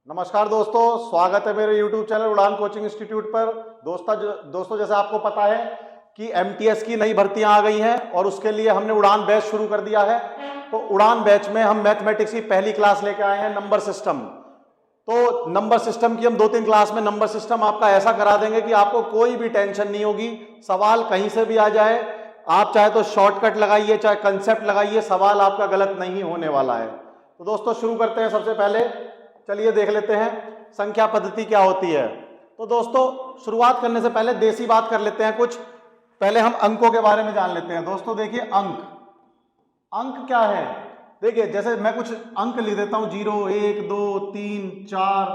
नमस्कार दोस्तों, स्वागत है मेरे YouTube चैनल उड़ान कोचिंग इंस्टीट्यूट पर। दोस्तों जैसे आपको पता है कि MTS की नई भर्तियां आ गई हैं और उसके लिए हमने उड़ान बैच शुरू कर दिया है। तो उड़ान बैच में हम मैथमेटिक्स की पहली क्लास लेके आए हैं, नंबर सिस्टम। तो नंबर सिस्टम की हम 2-3 क्लास में नंबर सिस्टम आपका ऐसा करा देंगे कि आपको कोई भी टेंशन नहीं होगी। सवाल कहीं से भी आ जाए, आप चाहे तो शॉर्टकट लगाइए, चाहे कंसेप्ट लगाइए, सवाल आपका गलत नहीं होने वाला है। तो दोस्तों शुरू करते हैं। सबसे पहले चलिए देख लेते हैं संख्या पद्धति क्या होती है। तो दोस्तों शुरुआत करने से पहले देसी बात कर लेते हैं कुछ। पहले हम अंकों के बारे में जान लेते हैं। दोस्तों देखिए, अंक क्या है। देखिए जैसे मैं कुछ अंक लिख देता हूं, 0 1 2 3 4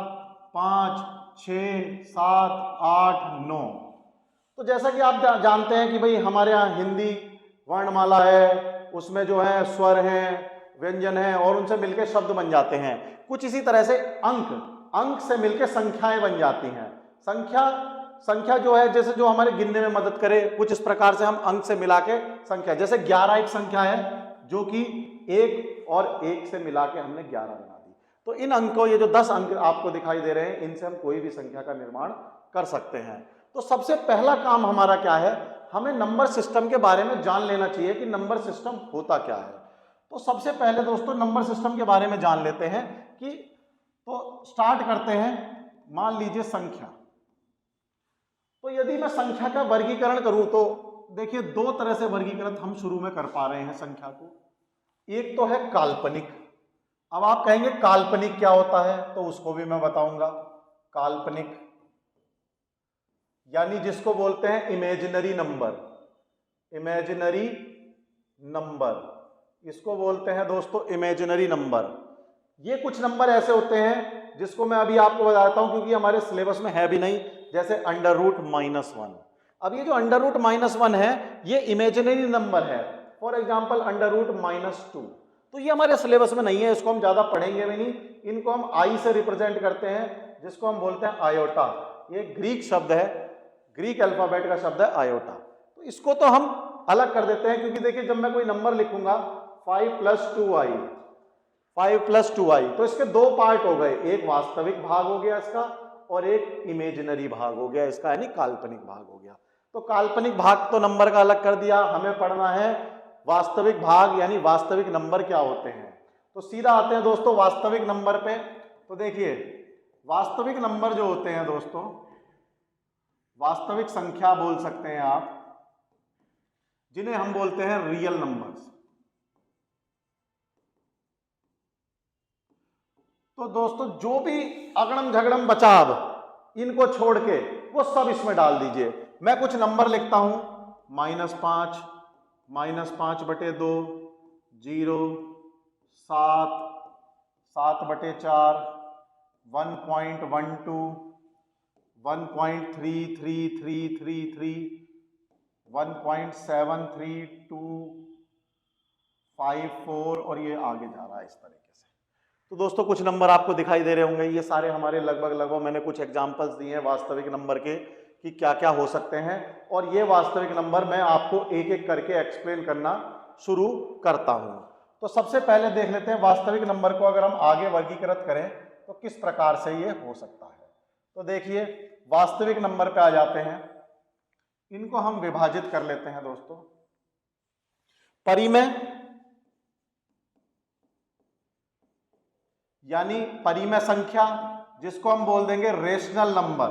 5 6 7 8 9। तो जैसा कि आप जानते हैं कि भाई हमारे यहाँ हिंदी वर्णमाला है, उसमें जो है स्वर हैं, व्यंजन हैं और उनसे मिलकर शब्द बन जाते हैं। कुछ इसी तरह से अंक से मिलकर संख्याएं बन जाती हैं। संख्या जो है, जैसे जो हमारे गिनने में मदद करे, कुछ इस प्रकार से हम अंक से मिला के संख्या, जैसे 11 एक संख्या है जो कि 1 और 1 से मिला के हमने 11 बना दी। तो इन अंकों, ये जो 10 अंक आपको दिखाई दे रहे हैं, इनसे हम कोई भी संख्या का निर्माण कर सकते हैं। तो सबसे पहला काम हमारा क्या है, हमें नंबर सिस्टम के बारे में जान लेना चाहिए कि नंबर सिस्टम होता क्या है। तो सबसे पहले दोस्तों नंबर सिस्टम के बारे में जान लेते हैं कि, तो स्टार्ट करते हैं। मान लीजिए संख्या। तो यदि मैं संख्या का वर्गीकरण करूं तो देखिए 2 तरह से वर्गीकरण हम शुरू में कर पा रहे हैं संख्या को। एक तो है काल्पनिक। अब आप कहेंगे काल्पनिक क्या होता है, तो उसको भी मैं बताऊंगा। काल्पनिक यानी जिसको बोलते हैं इमेजिनरी नंबर, इसको बोलते हैं दोस्तों इमेजिनरी नंबर। ये कुछ नंबर ऐसे होते हैं जिसको मैं अभी आपको बताता हूं क्योंकि हमारे सिलेबस में है भी नहीं, जैसे √-1। अब ये जो √-1 है ये इमेजिनरी नंबर है। For example √-2। तो ये हमारे सिलेबस में नहीं है, इसको हम ज्यादा पढ़ेंगे भी नहीं। इनको हम आई से रिप्रेजेंट करते हैं, जिसको हम बोलते हैं आयोटा। ये ग्रीक शब्द है, ग्रीक अल्फाबेट का शब्द है आयोटा। तो इसको तो हम अलग कर देते हैं क्योंकि देखिए जब मैं कोई नंबर लिखूंगा 5 + 2i, तो इसके 2 पार्ट हो गए, एक वास्तविक भाग हो गया इसका और एक इमेजिनरी भाग हो गया इसका, यानी काल्पनिक भाग हो गया। तो काल्पनिक भाग तो नंबर का अलग कर दिया, हमें पढ़ना है वास्तविक भाग, यानी वास्तविक नंबर क्या होते हैं। तो सीधा आते हैं दोस्तों वास्तविक नंबर पे। तो देखिए वास्तविक नंबर जो होते हैं दोस्तों, वास्तविक संख्या बोल सकते हैं आप, जिन्हें हम बोलते हैं रियल नंबर्स। तो दोस्तों जो भी अगड़म झगड़म बचाव, इनको छोड़ के वो सब इसमें डाल दीजिए। मैं कुछ नंबर लिखता हूं, -5, -5/2, 0, 7, 7/4, 1.12, 1.3333, 1.7324 और ये आगे जा रहा है इस तरीके से। तो दोस्तों कुछ नंबर आपको दिखाई दे रहे होंगे, ये सारे हमारे लगभग मैंने कुछ एग्जांपल्स दिए हैं वास्तविक नंबर के कि क्या क्या हो सकते हैं। और ये वास्तविक नंबर मैं आपको एक एक करके एक्सप्लेन करना शुरू करता हूं। तो सबसे पहले देख लेते हैं वास्तविक नंबर को अगर हम आगे वर्गीकृत करें तो किस प्रकार से ये हो सकता है। तो देखिए वास्तविक नंबर पे आ जाते हैं, इनको हम विभाजित कर लेते हैं दोस्तों। परिमेय यानी परिमेय संख्या, जिसको हम बोल देंगे रेशनल नंबर।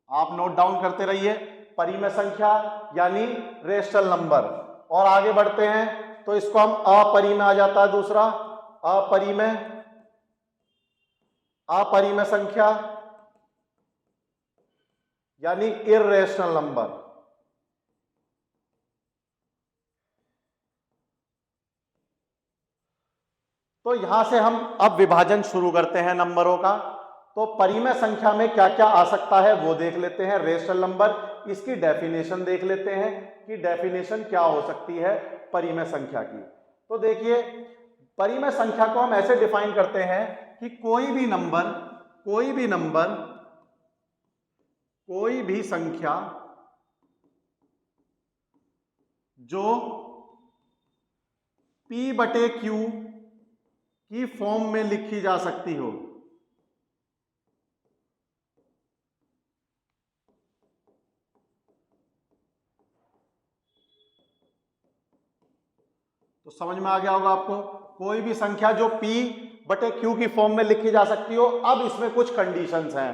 आप नोट डाउन करते रहिए, परिमेय संख्या यानी रेशनल नंबर। और आगे बढ़ते हैं तो इसको हम अपरिमेय आ जाता है दूसरा, अपरिमेय संख्या यानी इर्रेशनल नंबर। तो यहां से हम अब विभाजन शुरू करते हैं नंबरों का। तो परिमेय संख्या में क्या क्या आ सकता है वो देख लेते हैं। रेशनल नंबर, इसकी डेफिनेशन देख लेते हैं कि डेफिनेशन क्या हो सकती है परिमेय संख्या की। तो देखिए परिमेय संख्या को हम ऐसे डिफाइन करते हैं कि कोई भी संख्या P बटे Q की फॉर्म में लिखी जा सकती हो। तो समझ में आ गया होगा आपको, कोई भी संख्या जो P बटे Q की फॉर्म में लिखी जा सकती हो। अब इसमें कुछ कंडीशंस हैं,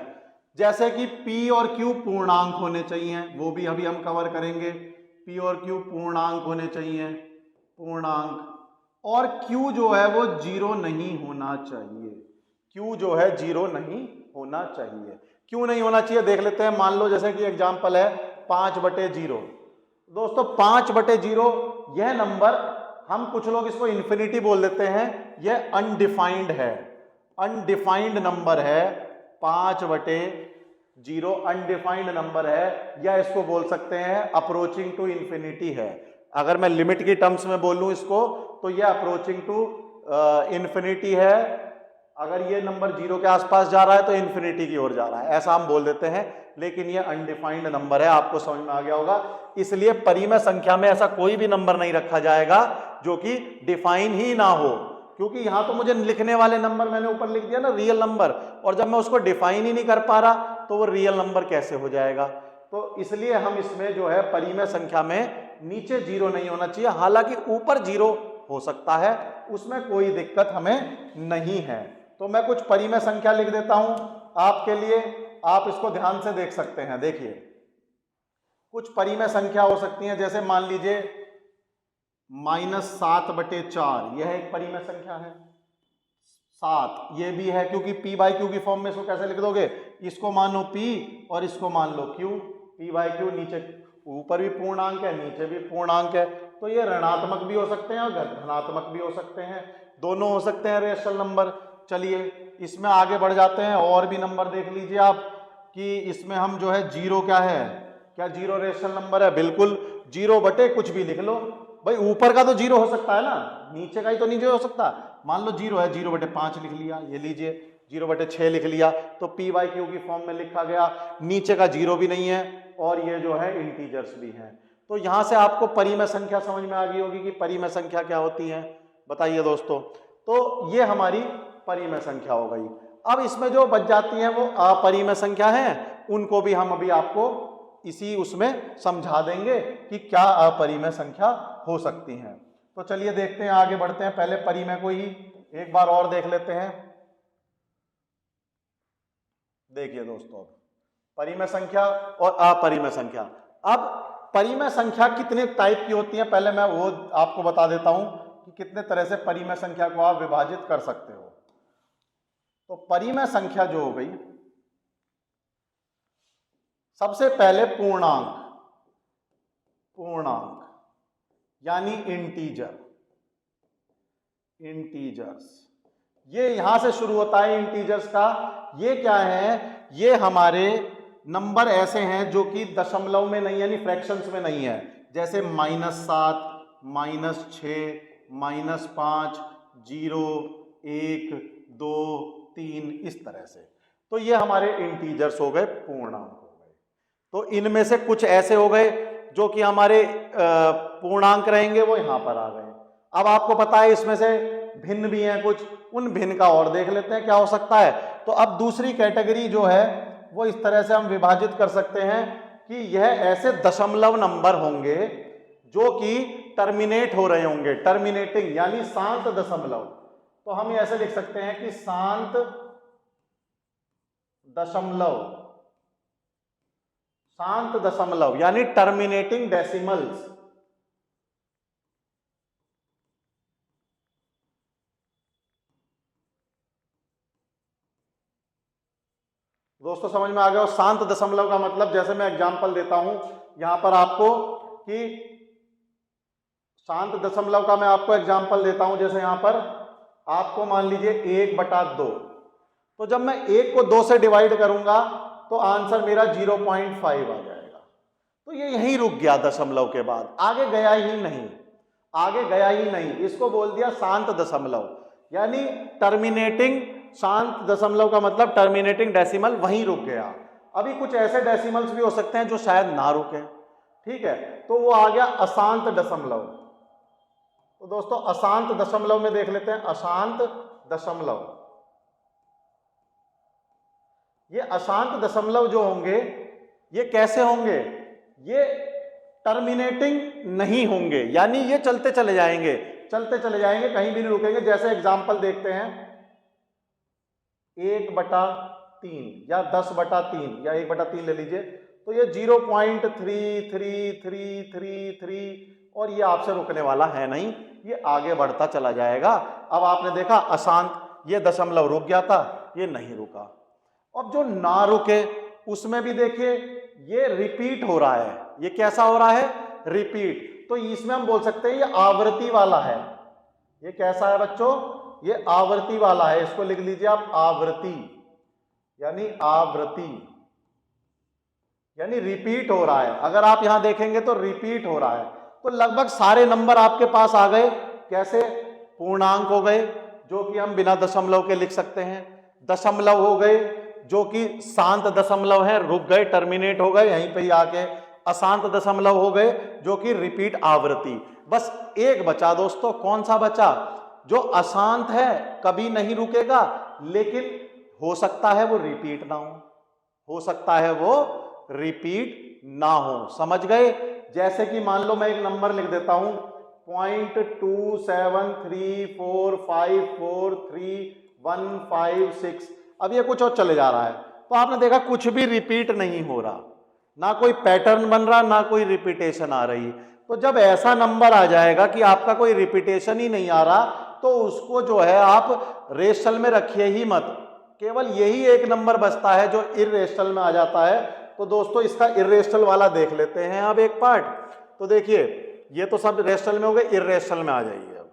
जैसे कि P और Q पूर्णांक होने चाहिए, वो भी अभी हम कवर करेंगे। P और Q पूर्णांक होने चाहिए, पूर्णांक, और Q जो है वो जीरो नहीं होना चाहिए। Q जो है जीरो नहीं होना चाहिए। क्यों नहीं होना चाहिए देख लेते हैं। मान लो जैसे कि एग्जांपल है 5/0। दोस्तों 5/0 यह नंबर, हम कुछ लोग इसको इन्फिनिटी बोल देते हैं, यह अनडिफाइंड है, अनडिफाइंड नंबर है। 5/0 अनडिफाइंड नंबर है, या इसको बोल सकते हैं अप्रोचिंग टू इन्फिनिटी है। अगर मैं लिमिट की टर्म्स में बोलूं इसको, तो यह अप्रोचिंग टू इन्फिनिटी है। अगर ये नंबर जीरो के आसपास जा रहा है तो इन्फिनिटी की ओर जा रहा है, ऐसा हम बोल देते हैं। लेकिन ये अनडिफाइंड नंबर है, आपको समझ में आ गया होगा। इसलिए परिमेय संख्या में ऐसा कोई भी नंबर नहीं रखा जाएगा जो कि डिफाइन ही ना हो, क्योंकि यहां तो मुझे लिखने वाले नंबर मैंने ऊपर लिख दिया ना रियल नंबर, और जब मैं उसको डिफाइन ही नहीं कर पा रहा तो वो रियल नंबर कैसे हो जाएगा। तो इसलिए हम इसमें जो है परिमेय संख्या में नीचे जीरो नहीं होना चाहिए, हालांकि ऊपर जीरो हो सकता है, उसमें कोई दिक्कत हमें नहीं है। तो मैं कुछ परिमेय संख्या लिख देता हूं आपके लिए, आप इसको ध्यान से देख सकते हैं। देखिए कुछ परिमेय संख्या हो सकती हैं, जैसे मान लीजिए -7/4, यह एक परिमेय संख्या है। 7 ये भी है, क्योंकि P/Q की फॉर्म में इसको कैसे लिख दोगे, इसको मान लो P और इसको मान लो Q। P/Q नीचे ऊपर भी पूर्णांक है, नीचे भी पूर्णांक है, तो ये ऋणात्मक भी हो सकते हैं और धनात्मक भी हो सकते हैं, दोनों हो सकते हैं रेशनल नंबर। चलिए इसमें आगे बढ़ जाते हैं, और भी नंबर देख लीजिए आप कि इसमें हम जो है जीरो क्या है, क्या जीरो रेशनल नंबर है, बिल्कुल। 0 कुछ भी लिख लो भाई, ऊपर का तो जीरो हो सकता है ना, नीचे का ही तो नहीं हो सकता। मान लो जीरो है, 0/5 लिख लिया, ये लीजिए 0/6 लिख लिया, तो P/Q की फॉर्म में लिखा गया। नीचे का जीरो भी नहीं है और ये जो है इंटीजर्स भी हैं। तो यहां से आपको परिमेय संख्या समझ में आ गई होगी कि परिमेय संख्या क्या होती है, बताइए दोस्तों। तो ये हमारी परिमेय संख्या हो गई। अब इसमें जो बच जाती हैं वो अपरिमेय संख्या हैं, उनको भी हम अभी आपको इसी उसमें समझा देंगे कि क्या अपरिमेय संख्या हो सकती हैं। तो चलिए देखते हैं, आगे बढ़ते हैं। पहले परिमेय को ही एक बार और देख लेते हैं। देखिए दोस्तों, परिमेय संख्या और अपरिमेय संख्या। अब परिमेय संख्या कितने टाइप की होती है, पहले मैं वो आपको बता देता हूं कि कितने तरह से परिमेय संख्या को आप विभाजित कर सकते हो। तो परिमेय संख्या जो हो गई, सबसे पहले पूर्णांक, पूर्णांक यानी इंटीजर, इंटीजर्स, ये यहां से शुरू होता है इंटीजर्स का। ये क्या है, ये हमारे नंबर ऐसे हैं जो कि दशमलव में नहीं यानी फ्रैक्शंस में नहीं है, जैसे -7, -6, -5, 0, 1, 2, 3, इस तरह से। तो ये हमारे इंटीजर्स हो गए, पूर्णांक हो गए। तो इनमें से कुछ ऐसे हो गए जो कि हमारे पूर्णांक रहेंगे, वो यहां पर आ गए। अब आपको पता है इसमें से भिन्न भी हैं कुछ, उन भिन्न का और देख लेते हैं क्या हो सकता है। तो अब दूसरी कैटेगरी जो है वो इस तरह से हम विभाजित कर सकते हैं कि यह ऐसे दशमलव नंबर होंगे जो कि टर्मिनेट हो रहे होंगे, टर्मिनेटिंग यानी शांत दशमलव। तो हम ऐसे लिख सकते हैं कि शांत दशमलव, शांत दशमलव यानी टर्मिनेटिंग डेसिमल्स। दोस्तों समझ में आ गया। शांत दशमलव का मतलब, जैसे मैं एग्जांपल देता हूं यहां पर आपको कि शांत दशमलव का मैं आपको एग्जांपल देता हूं, जैसे यहां पर आपको मान लीजिए 1/2, तो जब मैं 1 को 2 से डिवाइड करूंगा तो आंसर मेरा 0.5 आ जाएगा। तो ये यहीं रुक गया दशमलव के बाद, आगे गया ही नहीं, आगे गया ही नहीं। इसको बोल दिया शांत दशमलव, यानी टर्मिनेटिंग, शांत दशमलव का मतलब टर्मिनेटिंग डेसिमल वहीं रुक गया। अभी कुछ ऐसे डेसिमल्स भी हो सकते हैं जो शायद ना रुके, ठीक है, तो वो आ गया अशांत दशमलव। तो दोस्तों अशांत दशमलव में देख लेते हैं, अशांत दशमलव। ये अशांत दशमलव जो होंगे ये कैसे होंगे, ये टर्मिनेटिंग नहीं होंगे, यानी ये चलते चले जाएंगे, चलते चले जाएंगे, कहीं भी नहीं रुकेंगे। जैसे एग्जांपल देखते हैं 1/3 या 10/3 या 1/3 ले लीजिए, तो ये 0.3333 और ये आपसे रुकने वाला है नहीं, ये आगे बढ़ता चला जाएगा। अब आपने देखा अशांत, ये दशमलव रुक गया था, ये नहीं रुका। अब जो ना रुके उसमें भी देखिए ये रिपीट हो रहा है, ये कैसा हो रहा है, रिपीट। तो इसमें हम बोल सकते हैं ये आवृत्ति वाला है। ये कैसा है बच्चों, ये आवृत्ति वाला है, इसको लिख लीजिए आप आवृत्ति, यानी आवृत्ति, यानी रिपीट हो रहा है। अगर आप यहां देखेंगे तो रिपीट हो रहा है। तो लगभग सारे नंबर आपके पास आ गए, कैसे, पूर्णांक हो गए जो कि हम बिना दशमलव के लिख सकते हैं, दशमलव हो गए जो कि शांत दशमलव है, रुक गए, टर्मिनेट हो गए यहीं पे ही आके, अशांत दशमलव हो गए जो कि रिपीट आवृत्ति। बस एक बचा दोस्तों, कौन सा बचा, जो अशांत है कभी नहीं रुकेगा, लेकिन हो सकता है वो रिपीट ना हो सकता है वो रिपीट ना हो। समझ गए। जैसे कि मान लो मैं एक नंबर लिख देता हूं 0.27345433156, अब ये कुछ और चले जा रहा है, तो आपने देखा कुछ भी रिपीट नहीं हो रहा, ना कोई पैटर्न बन रहा, ना कोई रिपीटेशन आ रही। तो जब ऐसा नंबर आ जाएगा कि आपका कोई रिपीटेशन ही नहीं आ रहा, तो उसको जो है आप रेशनल में रखिए ही मत, केवल यही एक नंबर बचता है जो इर्रेशनल में आ जाता है। तो दोस्तों इसका इर्रेशनल वाला देख लेते हैं अब एक पार्ट। तो देखिए ये तो सब रेशनल में हो गए, इर्रेशनल में आ जाइए अब।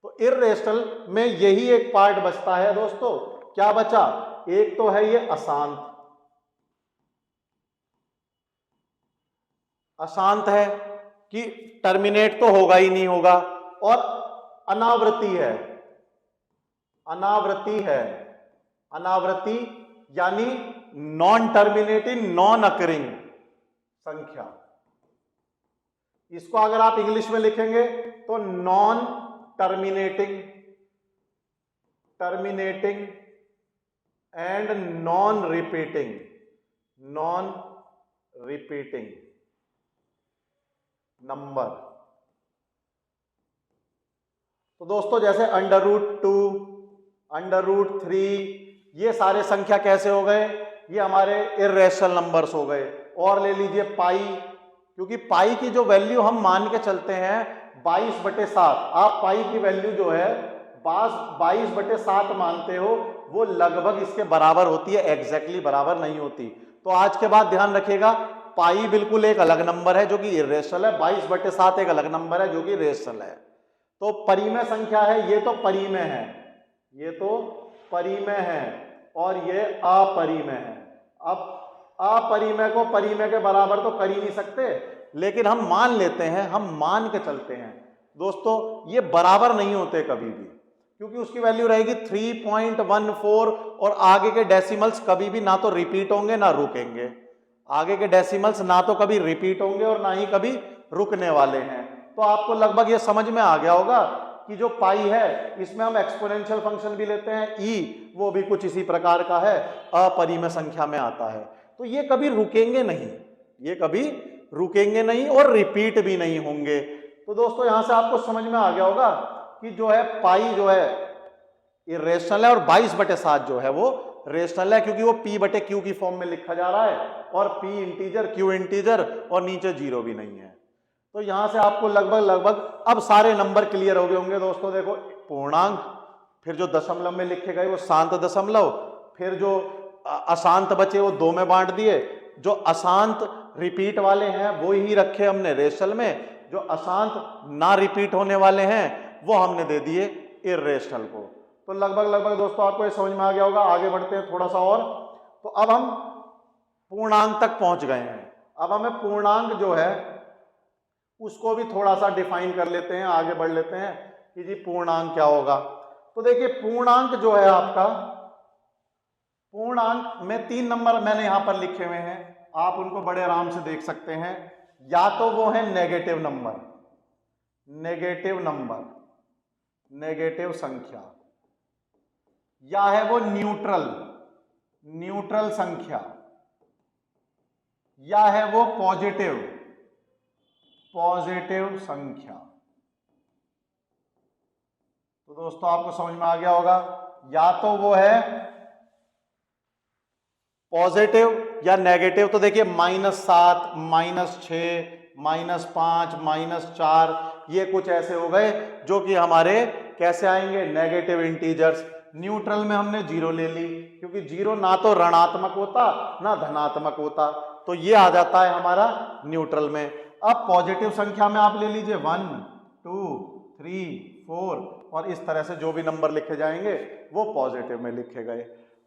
तो इर्रेशनल में यही एक पार्ट बचता है दोस्तों, क्या बचा, एक तो है ये अशांत, अशांत है कि टर्मिनेट तो होगा ही नहीं होगा, और अनावृत्ति है, अनावृत्ति है, अनावृत्ति यानी नॉन टर्मिनेटिंग नॉन अकरिंग संख्या। इसको अगर आप इंग्लिश में लिखेंगे तो non terminating, terminating and non repeating, non repeating number. तो दोस्तों जैसे √2, √3, ये सारे संख्या कैसे हो गए, ये हमारे इर्रेशनल नंबर्स हो गए। और ले लीजिए पाई, क्योंकि पाई की जो वैल्यू हम मान के चलते हैं 22/7, आप पाई की वैल्यू जो है 22/7 मानते हो, वो लगभग इसके बराबर होती है, एग्जैक्टली बराबर नहीं होती। तो आज के बाद ध्यान रखिएगा, पाई बिल्कुल एक अलग नंबर है जो कि इर्रेशनल है, 22/7 एक अलग नंबर है जो कि रेशनल है। तो परिमेय संख्या है, ये तो परिमेय है, ये तो परिमेय है, और ये अपरिमेय है। अब अपरिमेय को परिमेय के बराबर तो कर ही नहीं सकते, लेकिन हम मान लेते हैं, हम मान के चलते हैं दोस्तों, ये बराबर नहीं होते कभी भी, क्योंकि उसकी वैल्यू रहेगी 3.14 और आगे के डेसिमल्स कभी भी ना तो रिपीट होंगे ना रुकेंगे, आगे के डेसिमल्स ना तो कभी रिपीट होंगे और ना ही कभी रुकने वाले हैं। तो आपको लगभग ये समझ में आ गया होगा कि जो पाई है इसमें हम एक्सपोनेंशियल फंक्शन भी लेते हैं, ई वो भी कुछ इसी प्रकार का है, अपरिमेय संख्या में आता है। तो ये कभी रुकेंगे नहीं, ये कभी रुकेंगे नहीं और रिपीट भी नहीं होंगे। तो दोस्तों यहां से आपको समझ में आ गया होगा कि जो है पाई जो है इर्रेशनल है और 22/7 जो है वो रेशनल है, क्योंकि वो p/q की फॉर्म में लिखा जा रहा है, और p इंटीजर q इंटीजर और नीचे 0 भी नहीं है। तो यहां से आपको लगभग अब सारे नंबर क्लियर हो गए होंगे दोस्तों। देखो पूर्णांक, फिर जो दशमलव में लिखे गए वो शांत दशमलव, फिर जो अशांत बचे वो 2 में बांट दिए, जो अशांत रिपीट वाले हैं वो ही रखे हमने रेशनल में, जो अशांत ना रिपीट होने वाले हैं वो हमने दे दिए इर्रेशनल को। तो लगभग दोस्तों आपको ये समझ में आ गया होगा। आगे बढ़ते हैं थोड़ा सा और। तो अब हम पूर्णांक तक पहुंच गए हैं, अब हमें पूर्णांक जो है उसको भी थोड़ा सा डिफाइन कर लेते हैं, आगे बढ़ लेते हैं कि जी पूर्णांक क्या होगा। तो देखिए पूर्णांक जो है आपका, पूर्णांक में 3 नंबर मैंने यहां पर लिखे हुए हैं, आप उनको बड़े आराम से देख सकते हैं। या तो वो है negative number, negative number, negative संख्या, या है वो न्यूट्रल, न्यूट्रल संख्या, या है वो पॉजिटिव, पॉजिटिव संख्या। तो दोस्तों आपको समझ में आ गया होगा, या तो वो है पॉजिटिव या नेगेटिव। तो देखिए -7, -6, -5, -4, ये कुछ ऐसे हो गए जो कि हमारे कैसे आएंगे, नेगेटिव इंटीजर्स। न्यूट्रल में हमने 0 ले ली, क्योंकि 0 ना तो ऋणात्मक होता ना धनात्मक होता, तो ये आ जाता है हमारा न्यूट्रल में। अब पॉजिटिव संख्या में आप ले लीजिए 1, 2, 3, 4, और इस तरह से जो भी नंबर लिखे जाएंगे वो पॉजिटिव में लिखे गए।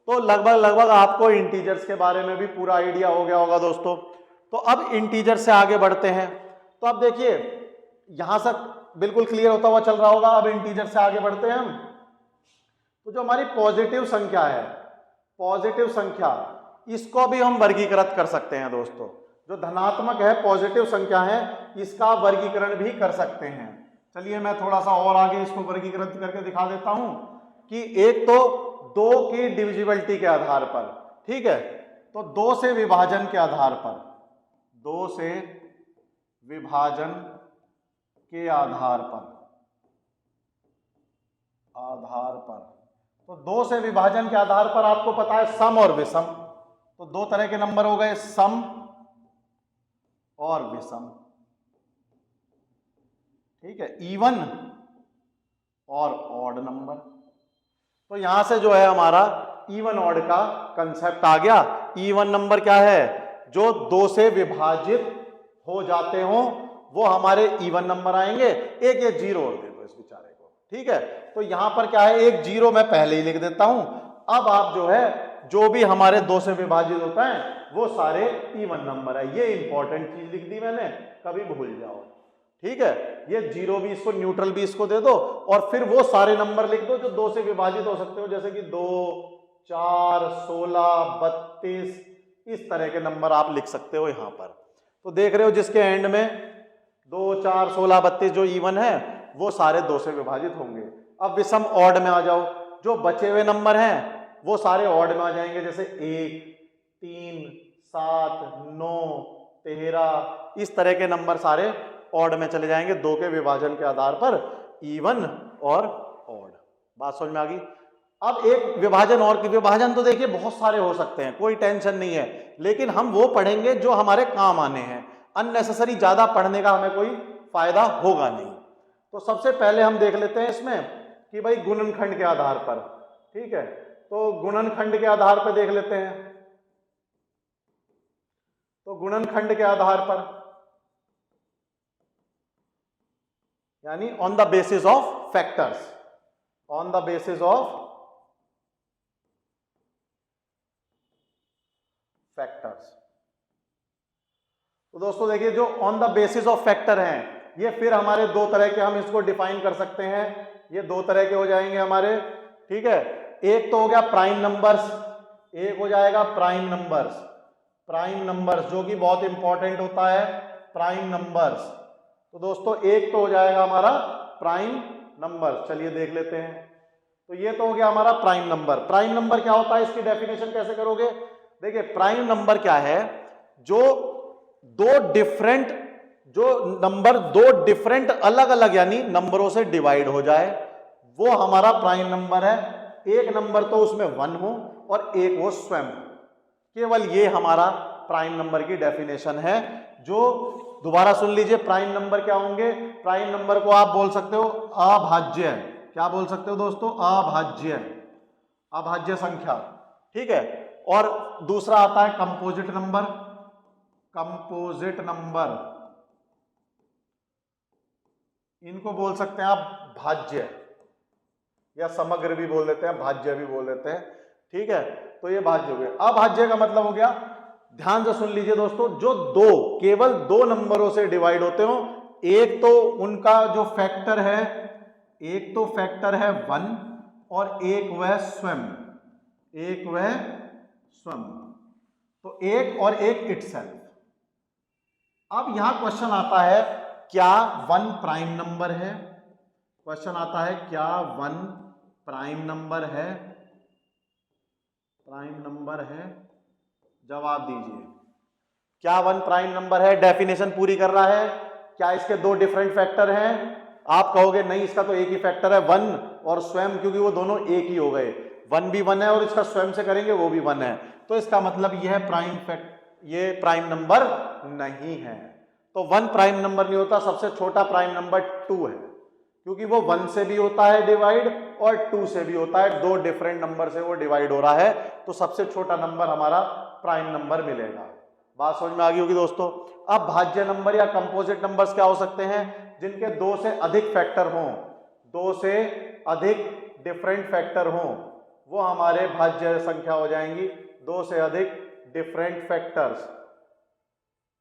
तो लगभग आपको इंटीजर्स के बारे में भी पूरा आइडिया हो गया होगा दोस्तों। तो अब इंटीजर से आगे बढ़ते हैं। तो अब देखिए यहां से बिल्कुल क्लियर होता हुआ चल रहा होगा। अब इंटीजर से आगे बढ़ते हैं हम। तो जो हमारी पॉजिटिव संख्या है, पॉजिटिव संख्या, इसको भी हम वर्गीकृत कर सकते हैं दोस्तों। जो धनात्मक है, पॉजिटिव संख्या है, इसका वर्गीकरण भी कर सकते हैं। चलिए मैं थोड़ा सा और आगे इसको वर्गीकृत करके दिखा देता हूं कि एक तो 2 की डिविजिबिलिटी के आधार पर, ठीक है, तो 2 से विभाजन के आधार पर, 2 से विभाजन के आधार पर, तो 2 से विभाजन के आधार पर आपको पता है सम और विषम। तो 2 तरह के नंबर हो गए, सम और विषम, ठीक है, इवन और ऑड नंबर। तो यहां से जो है हमारा इवन ऑड का कंसेप्ट आ गया। इवन नंबर क्या है, जो 2 से विभाजित हो जाते हो वो हमारे इवन नंबर आएंगे। एक ये 0 और दे दो इस बेचारे को, ठीक है। तो यहां पर क्या है, एक 0 मैं पहले ही लिख देता हूं। अब आप जो है जो भी हमारे 2 से विभाजित होता है वो सारे इवन नंबर है। ये इंपॉर्टेंट चीज लिख दी मैंने, कभी भूल जाओ, ठीक है। ये 0 भी इसको, न्यूट्रल भी इसको दे दो, और फिर वो सारे नंबर लिख दो जो 2 से विभाजित हो सकते हो, जैसे कि 2, 4, 16, 32, इस तरह के नंबर आप लिख सकते हो यहां पर। तो देख रहे हो जिसके एंड में 2, 4, 16, 32 जो इवन है वो सारे 2 से विभाजित होंगे। अब विषम ऑड में आ जाओ, जो बचे हुए नंबर हैं वो सारे ऑड में आ जाएंगे, जैसे 1, 3, 7, 9, 13, इस तरह के नंबर सारे ऑड में चले जाएंगे 2 के विभाजन के आधार पर, इवन और ऑड। बात समझ में आ गई। अब एक विभाजन और की, विभाजन तो देखिए बहुत सारे हो सकते हैं, कोई टेंशन नहीं है, लेकिन हम वो पढ़ेंगे जो हमारे काम आने हैं। अननेसेसरी ज्यादा पढ़ने का हमें कोई फायदा होगा नहीं। तो सबसे पहले हम देख लेते हैं इसमें कि भाई गुणनखंड के आधार पर, ठीक है। तो गुणनखंड के आधार पर देख लेते हैं। तो गुणनखंड के आधार पर यानी on the basis of factors, on the basis of factors. तो दोस्तों देखिए जो on the basis of factor हैं, ये फिर हमारे 2 तरह के, हम इसको डिफाइन कर सकते हैं। ये 2 तरह के हो जाएंगे हमारे, ठीक है। एक तो हो गया प्राइम नंबर्स, एक हो जाएगा प्राइम नंबर्स, प्राइम नंबर्स जो कि बहुत इंपॉर्टेंट होता है, प्राइम नंबर्स। तो दोस्तों एक तो हो जाएगा हमारा प्राइम नंबर, चलिए देख लेते हैं। तो ये तो हो गया हमारा प्राइम नंबर। प्राइम नंबर क्या होता है, इसकी डेफिनेशन कैसे करोगे? देखिए प्राइम नंबर क्या है, जो दो डिफरेंट अलग अलग यानी नंबरों से डिवाइड हो जाए, वो हमारा प्राइम नंबर है। एक नंबर तो उसमें 1 हो और एक वो स्वयं हो, केवल ये हमारा प्राइम नंबर की डेफिनेशन है। जो दोबारा सुन लीजिए, प्राइम नंबर क्या होंगे? प्राइम नंबर को आप बोल सकते हो अभाज्य, क्या बोल सकते हो दोस्तों? अभाज्य, अभाज्य संख्या, ठीक है। और दूसरा आता है कंपोजिट नंबर, कंपोजिट नंबर, इनको बोल सकते हैं आप भाज्य, या समग्र भी बोल देते हैं, भाज्य भी बोल देते हैं, ठीक है। तो ये भाज्य हो गया। अभाज्य का मतलब हो गया, ध्यान से सुन लीजिए दोस्तों, जो केवल 2 नंबरों से डिवाइड होते हो, एक तो उनका जो फैक्टर है, एक तो फैक्टर है 1 और एक वह स्वयं, एक वह स्वयं, तो एक और एक इटसेल्फ। अब यहां क्वेश्चन आता है क्या 1 प्राइम नंबर है? क्वेश्चन आता है क्या 1 प्राइम नंबर है? प्राइम नंबर है, जवाब दीजिए। क्या 1 प्राइम नंबर है? डेफिनेशन पूरी कर रहा है। क्या इसके दो डिफरेंट फैक्टर हैं? आप कहोगे नहीं, इसका तो एक ही फैक्टर है 1 और स्वयं, क्योंकि वो दोनों एक ही हो गए। 1 भी 1 है और इसका स्वयं से करेंगे वो भी 1 है, तो इसका मतलब यह ये प्राइम नंबर नहीं है। तो 1 प्राइम नंबर नहीं होता। सबसे छोटा प्राइम नंबर 2 है, क्योंकि वो 1 से भी होता है डिवाइड और 2 से भी होता है। दो डिफरेंट नंबर से वो डिवाइड हो रहा है, तो सबसे छोटा नंबर हमारा प्राइम नंबर मिलेगा। बात समझ में आ गई होगी दोस्तों। अब भाज्य नंबर या कंपोजिट नंबर्स क्या हो सकते हैं? जिनके 2 से अधिक फैक्टर हों, 2 से अधिक डिफरेंट फैक्टर हों, वो हमारे भाज्य संख्या हो जाएंगी। 2 से अधिक डिफरेंट फैक्टर्स,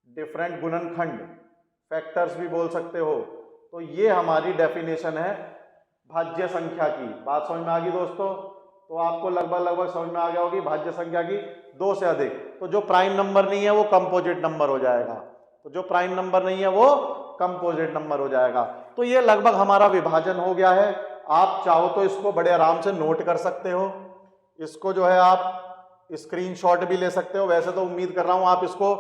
डिफरेंट गुणनखंड, फैक्टर्स भी बोल सकते हो। तो ये हमारी डेफिनेशन है भाज्य संख्या की। बात समझ में आ गई दोस्तों? तो आपको लगभग समझ में आ गया होगी भाज्य संख्या की 2 से अधिक। तो जो प्राइम नंबर नहीं है वो कंपोजिट नंबर हो जाएगा। तो जो प्राइम नंबर नहीं है वो कंपोजिट नंबर हो जाएगा। तो ये लगभग हमारा विभाजन हो गया है। आप चाहो तो इसको बड़े आराम से नोट कर सकते हो। इसको जो है आप स्क्रीनशॉट भी ले सकते हो। वैसे तो उम्मीद कर रहा हूं आप इसको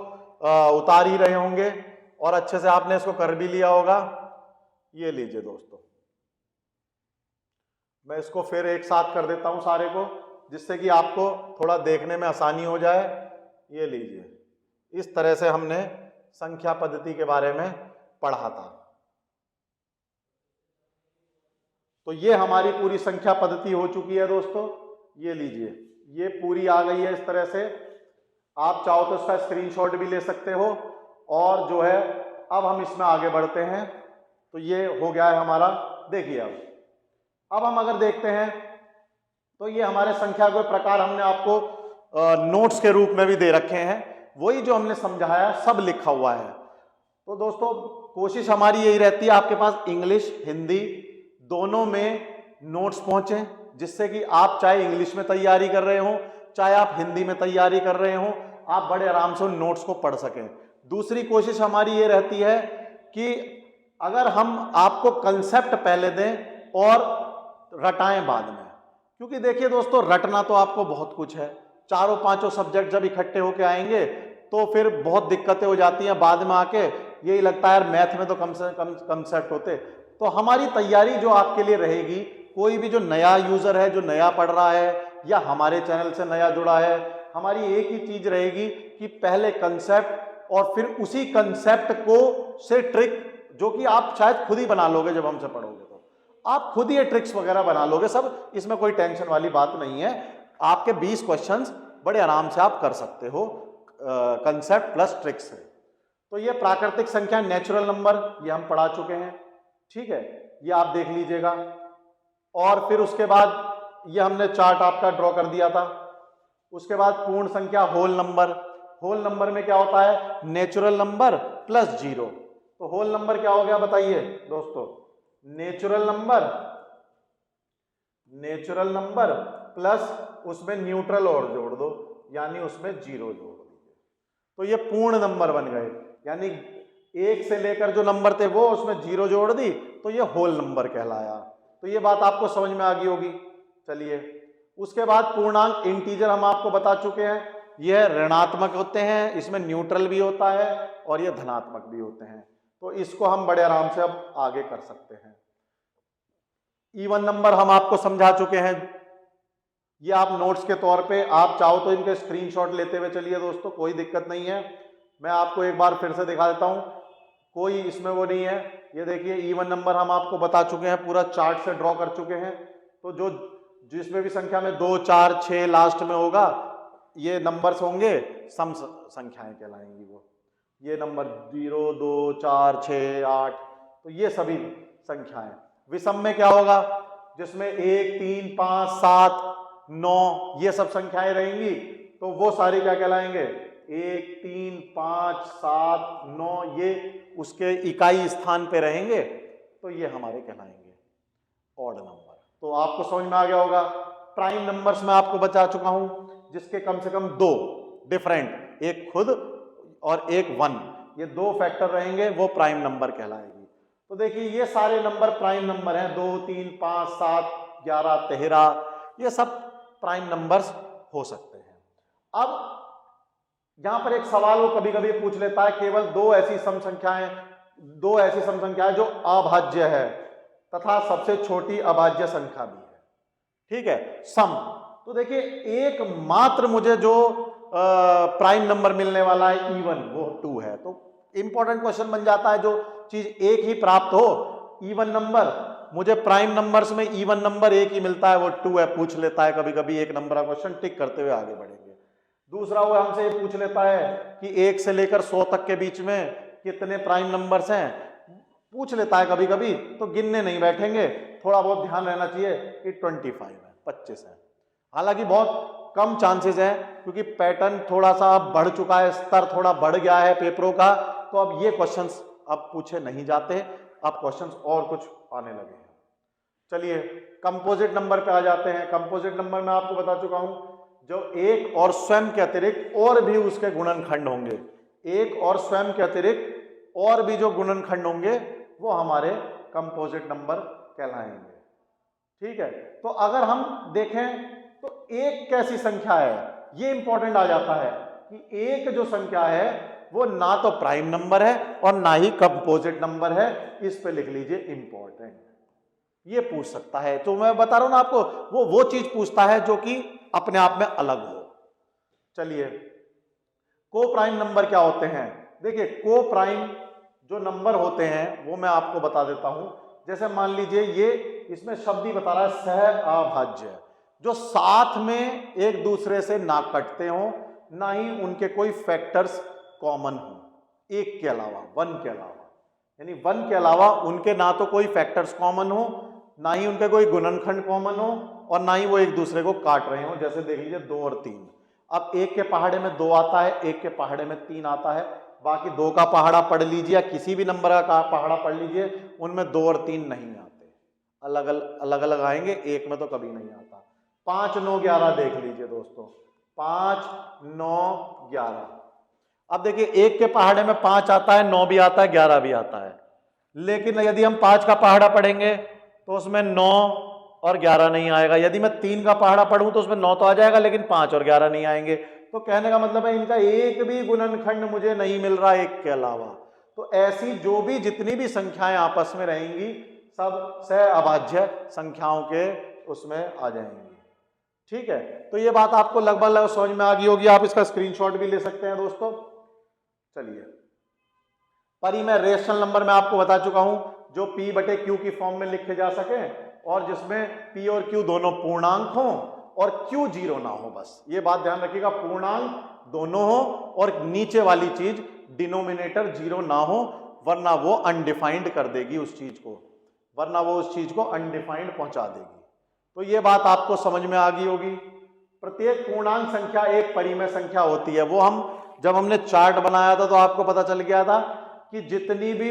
उतार ही रहे होंगे और अच्छे से आपने इसको कर भी लिया होगा। ये लीजिए दोस्तों, मैं इसको फिर एक साथ कर देता हूं सारे को, जिससे कि आपको थोड़ा देखने में आसानी हो जाए। ये लीजिए, इस तरह से हमने संख्या पद्धति के बारे में पढ़ा था। तो ये हमारी पूरी संख्या पद्धति हो चुकी है दोस्तों। ये लीजिए, ये पूरी आ गई है इस तरह से। आप चाहो तो इसका स्क्रीनशॉट भी ले सकते हो। और जो है अब हम इसमें आगे बढ़ते हैं। तो ये हो गया है हमारा। देखिए अब हम अगर देखते हैं तो ये हमारे संख्या के प्रकार हमने आपको नोट्स के रूप में भी दे रखे हैं। वही जो हमने समझाया सब लिखा हुआ है। तो दोस्तों कोशिश हमारी यही रहती है आपके पास इंग्लिश हिंदी दोनों में नोट्स पहुंचे, जिससे कि आप चाहे इंग्लिश में तैयारी कर रहे हो चाहे आप हिंदी में तैयारी कर रहे हो, आप बड़े आराम से उन नोट्स को पढ़ सकें। दूसरी कोशिश हमारी ये रहती है कि अगर हम आपको कंसेप्ट पहले दें और रटाएं बाद में, क्योंकि देखिए दोस्तों रटना तो आपको बहुत कुछ है। चारों पांचों सब्जेक्ट जब इकट्ठे होके आएंगे तो फिर बहुत दिक्कतें हो जाती हैं। बाद में आके यही लगता है यार मैथ में तो कम से कम कंसेप्ट होते। तो हमारी तैयारी जो आपके लिए रहेगी, कोई भी जो नया यूजर है जो नया पढ़ रहा है या हमारे चैनल से नया जुड़ा है, हमारी एक ही चीज रहेगी कि पहले कंसेप्ट और फिर उसी कंसेप्ट को से ट्रिक, जो कि आप शायद खुद ही बना लोगे। जब हमसे पढ़ोगे तो आप खुद ही ये ट्रिक्स वगैरह बना लोगे सब, इसमें कोई टेंशन वाली बात नहीं है। आपके 20 क्वेश्चंस बड़े आराम से आप कर सकते हो कंसेप्ट प्लस ट्रिक्स से। तो ये प्राकृतिक संख्या नेचुरल नंबर ये हम पढ़ा चुके हैं, ठीक है, ये आप देख लीजिएगा। और फिर उसके बाद ये हमने चार्ट आपका ड्रॉ कर दिया था। उसके बाद पूर्ण संख्या होल नंबर। होल नंबर में क्या होता है? Natural number plus 0। तो होल नंबर क्या हो गया बताइए दोस्तों? नेचुरल नंबर प्लस उसमें न्यूट्रल और जोड़ दो, यानी उसमें 0 जोड़ दीजिए। तो ये पूर्ण नंबर बन गए, यानी 1 से लेकर जो नंबर थे वो उसमें 0 जोड़ दी, तो ये होल नंबर कहलाया। तो ये बात आपको समझ में आ गई होगी। चलिए उसके बाद पूर्णांक इंटीजर हम आपको बता चुके हैं। यह ऋणात्मक होते हैं, इसमें न्यूट्रल भी होता है और ये धनात्मक भी होते हैं। तो इसको हम बड़े आराम से अब आगे कर सकते हैं। इवन नंबर हम आपको समझा चुके हैं। ये आप नोट्स के तौर पे आप चाहो तो इनके स्क्रीनशॉट लेते हुए चलिए दोस्तों, कोई दिक्कत नहीं है। मैं आपको एक बार फिर से दिखा देता हूं, कोई इसमें वो नहीं है। ये देखिए इवन नंबर हम आपको बता चुके हैं, पूरा चार्ट से ड्रॉ कर चुके हैं। तो जो जिसमें भी संख्या में 2, 4, 6 लास्ट में होगा, ये नंबर्स होंगे, सम संख्याएं कहलाएंगी वो। ये नंबर 0, 2, 4, 6, 8, तो ये सभी संख्याएं। विषम में क्या होगा? जिसमें 1, 3, 5, 7, 9 ये सब संख्याएं रहेंगी, तो वो सारी क्या कहलाएंगे? 1, 3, 5, 7, 9 ये उसके इकाई स्थान पे रहेंगे, तो ये हमारे कहलाएंगे ऑड नंबर। तो आपको समझ में आ गया होगा। प्राइम नंबर्स में आपको बता चुका हूं, जिसके कम से कम 2 डिफरेंट, एक खुद और एक 1, ये 2 फैक्टर रहेंगे, वो प्राइम नंबर कहलाएगी। तो देखिए ये सारे नंबर प्राइम नंबर हैं, 2, 3, 5, 7, 11, 13, ये सब प्राइम नंबर्स हो सकते हैं। अब यहां पर एक सवाल वो कभी कभी पूछ लेता है, केवल दो ऐसी सम संख्याएं जो अभाज्य है तथा सबसे छोटी अभाज्य संख्या भी है, ठीक है, सम। तो देखिए एकमात्र मुझे जो प्राइम नंबर मिलने वाला है इवन, वो 2 है। तो इंपॉर्टेंट क्वेश्चन बन जाता है, जो चीज एक ही प्राप्त हो, इवन नंबर, मुझे प्राइम नंबर्स में इवन नंबर एक ही मिलता है, वो 2 है। पूछ लेता है कभी कभी एक नंबर का क्वेश्चन, टिक करते हुए आगे बढ़ेंगे। दूसरा वो हमसे ये पूछ लेता है कि 1 से लेकर 100 तक के बीच में कितने प्राइम नंबर्स हैं, पूछ लेता है कभी कभी, तो गिनने नहीं बैठेंगे, थोड़ा बहुत ध्यान रहना चाहिए कि 25 है, 25 है। हालांकि बहुत कम चांसेस है, क्योंकि पैटर्न थोड़ा सा बढ़ चुका है, स्तर थोड़ा बढ़ गया है पेपरों का, तो अब ये क्वेश्चंस अब पूछे नहीं जाते, अब क्वेश्चंस और कुछ आने लगे हैं। चलिए कंपोजिट नंबर पे आ जाते हैं। कंपोजिट नंबर में आपको बता चुका हूं, जो एक और स्वयं के अतिरिक्त और भी उसके गुणनखंड होंगे, एक और स्वयं के अतिरिक्त और भी जो गुणनखंड होंगे वो हमारे कंपोजिट नंबर कहलाएंगे, ठीक है। तो अगर हम देखें तो एक कैसी संख्या है, ये इंपॉर्टेंट आ जाता है कि एक जो संख्या है वो ना तो प्राइम नंबर है और ना ही कंपोजिट नंबर है। इस पे लिख लीजिए इंपॉर्टेंट, ये पूछ सकता है। तो मैं बता रहा हूं ना आपको, वो चीज पूछता है जो कि अपने आप में अलग हो। चलिए को प्राइम नंबर क्या होते हैं। देखिए को प्राइम जो नंबर होते हैं वो मैं आपको बता देता हूं। जैसे मान लीजिए ये इसमें शब्द ही बता रहा है सह अभाज्य, जो साथ में एक दूसरे से ना कटते हो, ना ही उनके कोई फैक्टर्स कॉमन हो, एक के अलावा, वन के अलावा, यानी वन के अलावा उनके ना तो कोई फैक्टर्स कॉमन हो, ना ही उनके कोई गुणनखंड कॉमन हो, और ना ही वो एक दूसरे को काट रहे हो। जैसे देख लीजिए 2 और 3, अब एक के पहाड़े में 2 आता है, एक के पहाड़े में 3 आता है, बाकी 2 का पहाड़ा पढ़ लीजिए या किसी भी नंबर का पहाड़ा पढ़ लीजिए, उनमें 2 और 3 नहीं आते, अलग अलग आएंगे, एक में तो कभी नहीं आता। 5, 9, 11 देख लीजिए दोस्तों, 5, 9, 11। अब देखिए एक के पहाड़े में 5 आता है, 9 भी आता है, 11 भी आता है, लेकिन यदि हम 5 का पहाड़ा पढ़ेंगे तो उसमें 9 और 11 नहीं आएगा। यदि मैं 3 का पहाड़ा पढ़ूं तो उसमें 9 तो आ जाएगा, लेकिन 5 और 11 नहीं आएंगे। तो कहने का मतलब है इनका एक भी गुणनखंड मुझे नहीं मिल रहा एक के अलावा। तो ऐसी जो भी जितनी भी संख्याएं आपस में रहेंगी सब सह अभाज्य संख्याओं के उसमें आ जाएंगी, ठीक है। तो ये बात आपको लगभग समझ में आ गई होगी, आप इसका स्क्रीनशॉट भी ले सकते हैं दोस्तों। चलिए परिमेय रेशनल नंबर मैं आपको बता चुका हूं, जो P बटे Q की फॉर्म में लिखे जा सके और जिसमें P और Q दोनों पूर्णांक हों और Q 0 ना हो। बस ये बात ध्यान रखिएगा, पूर्णांक दोनों हो और नीचे वाली चीज डिनोमिनेटर 0 ना हो, वरना वो अनडिफाइंड कर देगी उस चीज को, वरना वो उस चीज को अनडिफाइंड पहुंचा देगी। तो ये बात आपको समझ में आ गई होगी। प्रत्येक पूर्णांक संख्या एक परिमेय संख्या होती है। वो हम जब हमने चार्ट बनाया था तो आपको पता चल गया था कि जितनी भी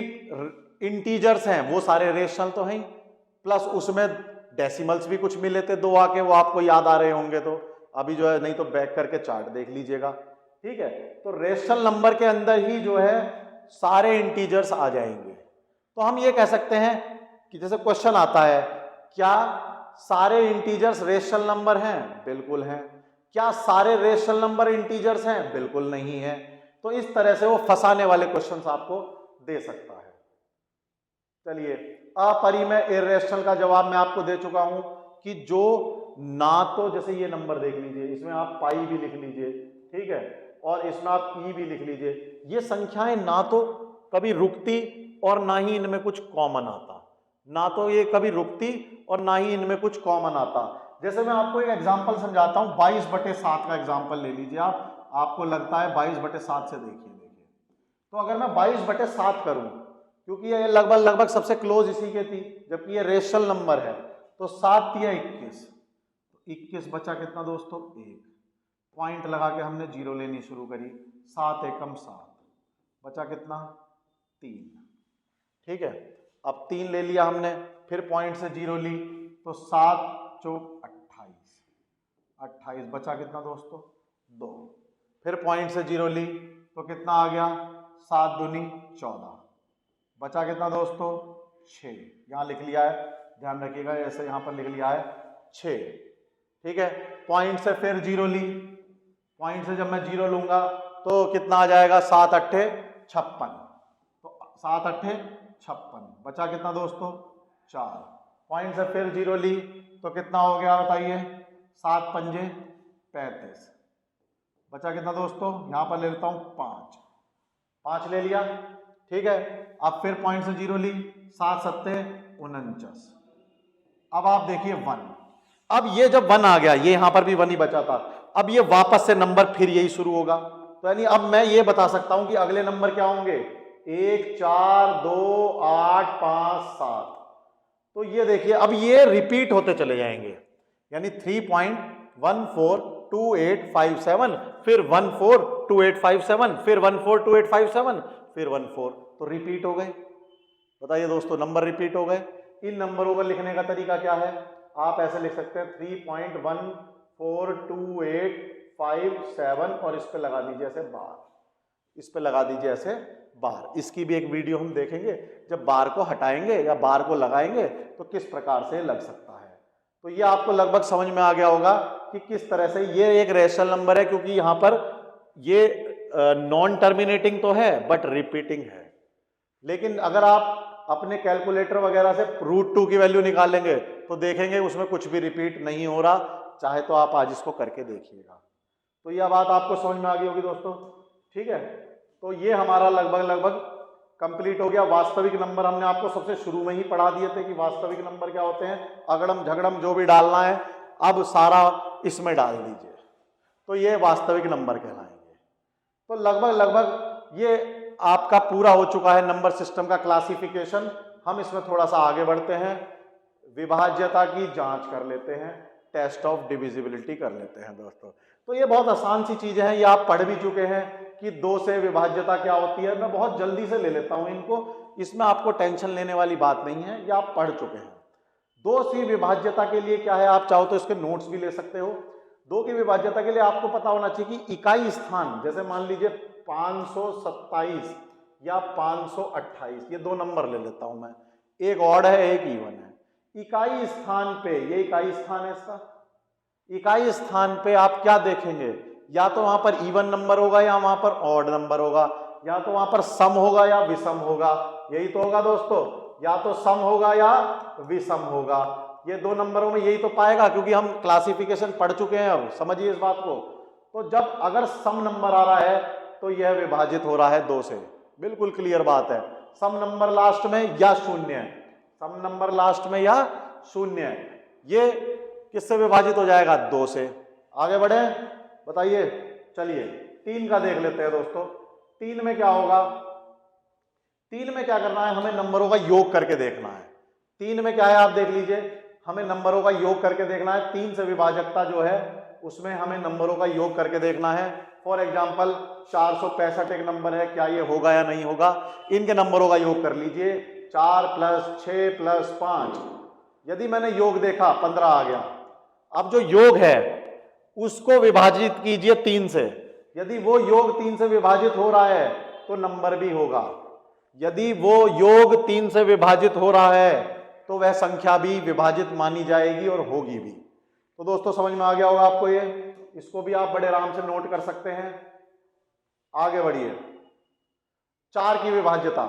इंटीजर्स हैं वो सारे रेशनल तो हैं, प्लस उसमें डेसिमल्स भी कुछ मिले थे 2 आके, वो आपको याद आ रहे होंगे, तो अभी जो है नहीं तो बैक करके चार्ट देख लीजिएगा, ठीक है। तो रेशनल नंबर के अंदर ही जो है सारे इंटीजर्स आ जाएंगे। तो हम ये कह सकते हैं कि जैसे क्वेश्चन आता है, क्या सारे इंटीजर्स रेशनल नंबर हैं? बिल्कुल हैं। क्या सारे रेशनल नंबर इंटीजर्स हैं? बिल्कुल नहीं है। तो इस तरह से वो फंसाने वाले क्वेश्चंस आपको दे सकता है। चलिए अपरिमेय इर्रेशनल का जवाब मैं आपको दे चुका हूं कि जो ना तो, जैसे ये नंबर देख लीजिए, इसमें आप पाई भी लिख लीजिए, ठीक है, और इसमें आप ई भी लिख लीजिए, ये संख्याएं ना तो कभी रुकती और ना ही इनमें कुछ कॉमन आता, ना तो ये कभी रुकती और ना ही इनमें कुछ कॉमन आता। जैसे मैं आपको एक एग्जांपल समझाता हूं, 22/7 का एग्जांपल ले लीजिए आप, आपको लगता है 22/7 से देखिए, तो अगर मैं 22/7 करूं, क्योंकि ये लगभग सबसे क्लोज इसी के थी, जबकि ये रेशनल नंबर है, तो 7 दिया 21, तो 21 बचा कितना दोस्तों? 1, पॉइंट लगा के हमने 0 लेनी शुरू करी, 7 एकम 7, बचा कितना? 3, ठीक है। अब 3 ले लिया हमने, फिर पॉइंट से 0 ली, तो 7 चौक 28, 28 बचा कितना दोस्तों? 2, फिर पॉइंट से 0 ली तो कितना आ गया? 7 दूनी 14, बचा कितना दोस्तों? 6, यहाँ लिख लिया है, ध्यान रखिएगा, ऐसे यहाँ पर लिख लिया है 6। ठीक है, पॉइंट से फिर 0 ली, पॉइंट से जब मैं 0 लूंगा तो कितना आ जाएगा, 7 अट्ठे 56, तो 7 अट्ठे 56, बचा कितना दोस्तों 4। पॉइंट से फिर 0 ली तो कितना हो गया बताइए, 7 पंजे 35, बचा कितना दोस्तों, यहां पर ले लेता हूं 5 ले लिया। ठीक है, अब फिर पॉइंट से 0 ली, 7 सत्ते 49, अब आप देखिए 1, अब ये जब 1 आ गया, ये यहां पर भी 1 ही बचा था, अब ये वापस से नंबर फिर यही शुरू होगा, तो यानी अब मैं ये बता सकता हूं कि अगले नंबर क्या होंगे, 1 4 2 8 5 7, तो ये देखिए अब ये रिपीट होते चले जाएंगे, यानी 3.142857, फिर 142857, फिर 142857, फिर 14, तो रिपीट हो गए। बताइए दोस्तों, नंबर रिपीट हो गए। इन नंबरों को लिखने का तरीका क्या है, आप ऐसे लिख सकते हैं 3.142857 और इस पे लगा दीजिए ऐसे बार, इस पे लगा दीजिए ऐसे बार। इसकी भी एक वीडियो हम देखेंगे, जब बार को हटाएंगे या बार को लगाएंगे तो किस प्रकार से लग सकता है। तो ये आपको लगभग समझ में आ गया होगा कि किस तरह से ये एक रेशनल नंबर है, क्योंकि यहां पर ये नॉन टर्मिनेटिंग तो है बट रिपीटिंग है। लेकिन अगर आप अपने कैलकुलेटर वगैरह से √2 की वैल्यू निकालेंगे तो देखेंगे उसमें कुछ भी रिपीट नहीं हो रहा, चाहे तो आप आज इसको करके देखिएगा। तो यह बात आपको समझ में आ गई होगी दोस्तों। ठीक है, तो ये हमारा लगभग कंप्लीट हो गया। वास्तविक नंबर हमने आपको सबसे शुरू में ही पढ़ा दिए थे कि वास्तविक नंबर क्या होते हैं, अगड़म झगड़म जो भी डालना है अब सारा इसमें डाल दीजिए, तो ये वास्तविक नंबर कहलाएंगे। तो लगभग ये आपका पूरा हो चुका है नंबर सिस्टम का क्लासिफिकेशन। हम इसमें थोड़ा सा आगे बढ़ते हैं, विभाज्यता की जांच कर लेते हैं, टेस्ट ऑफ डिविजिबिलिटी कर लेते हैं दोस्तों। तो ये बहुत आसान सी चीजें हैं, ये आप पढ़ भी चुके हैं कि 2 से विभाज्यता क्या होती है। मैं बहुत जल्दी से ले लेता हूं इनको, इसमें आपको टेंशन लेने वाली बात नहीं है, ये आप पढ़ चुके हैं। 2 की विभाज्यता के लिए क्या है, आप चाहो तो इसके नोट्स भी ले सकते हो। 2 की विभाज्यता के लिए आपको पता होना चाहिए कि इकाई स्थान, जैसे मान लीजिए 527 या 528, ये 2 नंबर ले लेता हूं मैं, एक ऑड है एक इवन है। इकाई स्थान पे, ये इकाई स्थान है इसका, इकाई स्थान पे आप क्या देखेंगे, या तो वहां पर इवन नंबर होगा या वहां पर ऑड नंबर होगा, या तो वहां पर सम होगा या विषम होगा, यही तो होगा दोस्तों, या तो सम होगा या विषम होगा। ये 2 नंबरों में यही तो पाएगा, क्योंकि हम क्लासिफिकेशन पढ़ चुके हैं। अब समझिए इस बात को, तो जब अगर सम नंबर आ रहा है तो यह विभाजित हो रहा है 2 से, बिल्कुल क्लियर बात है। सम नंबर लास्ट में या शून्य है, सम नंबर लास्ट में या शून्य है, ये किससे विभाजित हो जाएगा, 2 से। आगे बढ़े, बताइए। चलिए 3 का देख लेते हैं दोस्तों। 3 में क्या होगा, 3 में क्या करना है, हमें नंबरों का योग करके देखना है। 3 में क्या है आप देख लीजिए, हमें नंबरों का योग करके देखना है। 3 से विभाजकता जो है उसमें हमें नंबरों का योग करके देखना है। फॉर एग्जाम्पल 465 एक नंबर है, क्या ये होगा या नहीं होगा, इनके नंबरों का योग कर लीजिए। 4 + 6 + 5, यदि मैंने योग देखा 15 आ गया। अब जो योग है उसको विभाजित कीजिए 3 से, यदि वो योग 3 से विभाजित हो रहा है तो नंबर भी होगा, यदि वो योग 3 से विभाजित हो रहा है तो वह संख्या भी विभाजित मानी जाएगी और होगी भी। तो दोस्तों समझ में आ गया होगा आपको ये, इसको भी आप बड़े आराम से नोट कर सकते हैं। आगे बढ़िए, 4 की विभाज्यता।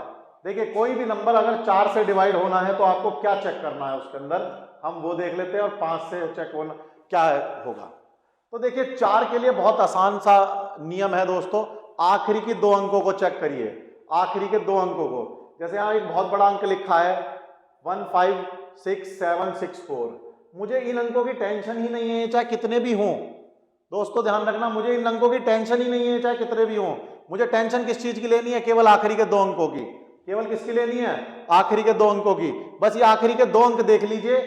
देखिए कोई भी नंबर अगर 4 से डिवाइड होना है तो आपको क्या चेक करना है उसके अंदर, हम वो देख लेते हैं, और 5 से चेक होना क्या होगा। तो देखिए 4 के लिए बहुत आसान सा नियम है दोस्तों, आखिरी के 2 अंकों को चेक करिए, आखिरी के 2 अंकों को। जैसे यहाँ एक बहुत बड़ा अंक लिखा है 1566764, मुझे इन अंकों की टेंशन ही नहीं है चाहे कितने भी हों। दोस्तों ध्यान रखना, मुझे इन अंकों की टेंशन ही नहीं है चाहे कितने भी हों। मुझे टेंशन किस चीज की लेनी है, केवल आखिरी के 2 अंकों की। केवल किसकी लेनी है, आखिरी के 2 अंकों की। बस ये आखिरी के 2 अंक देख लीजिए,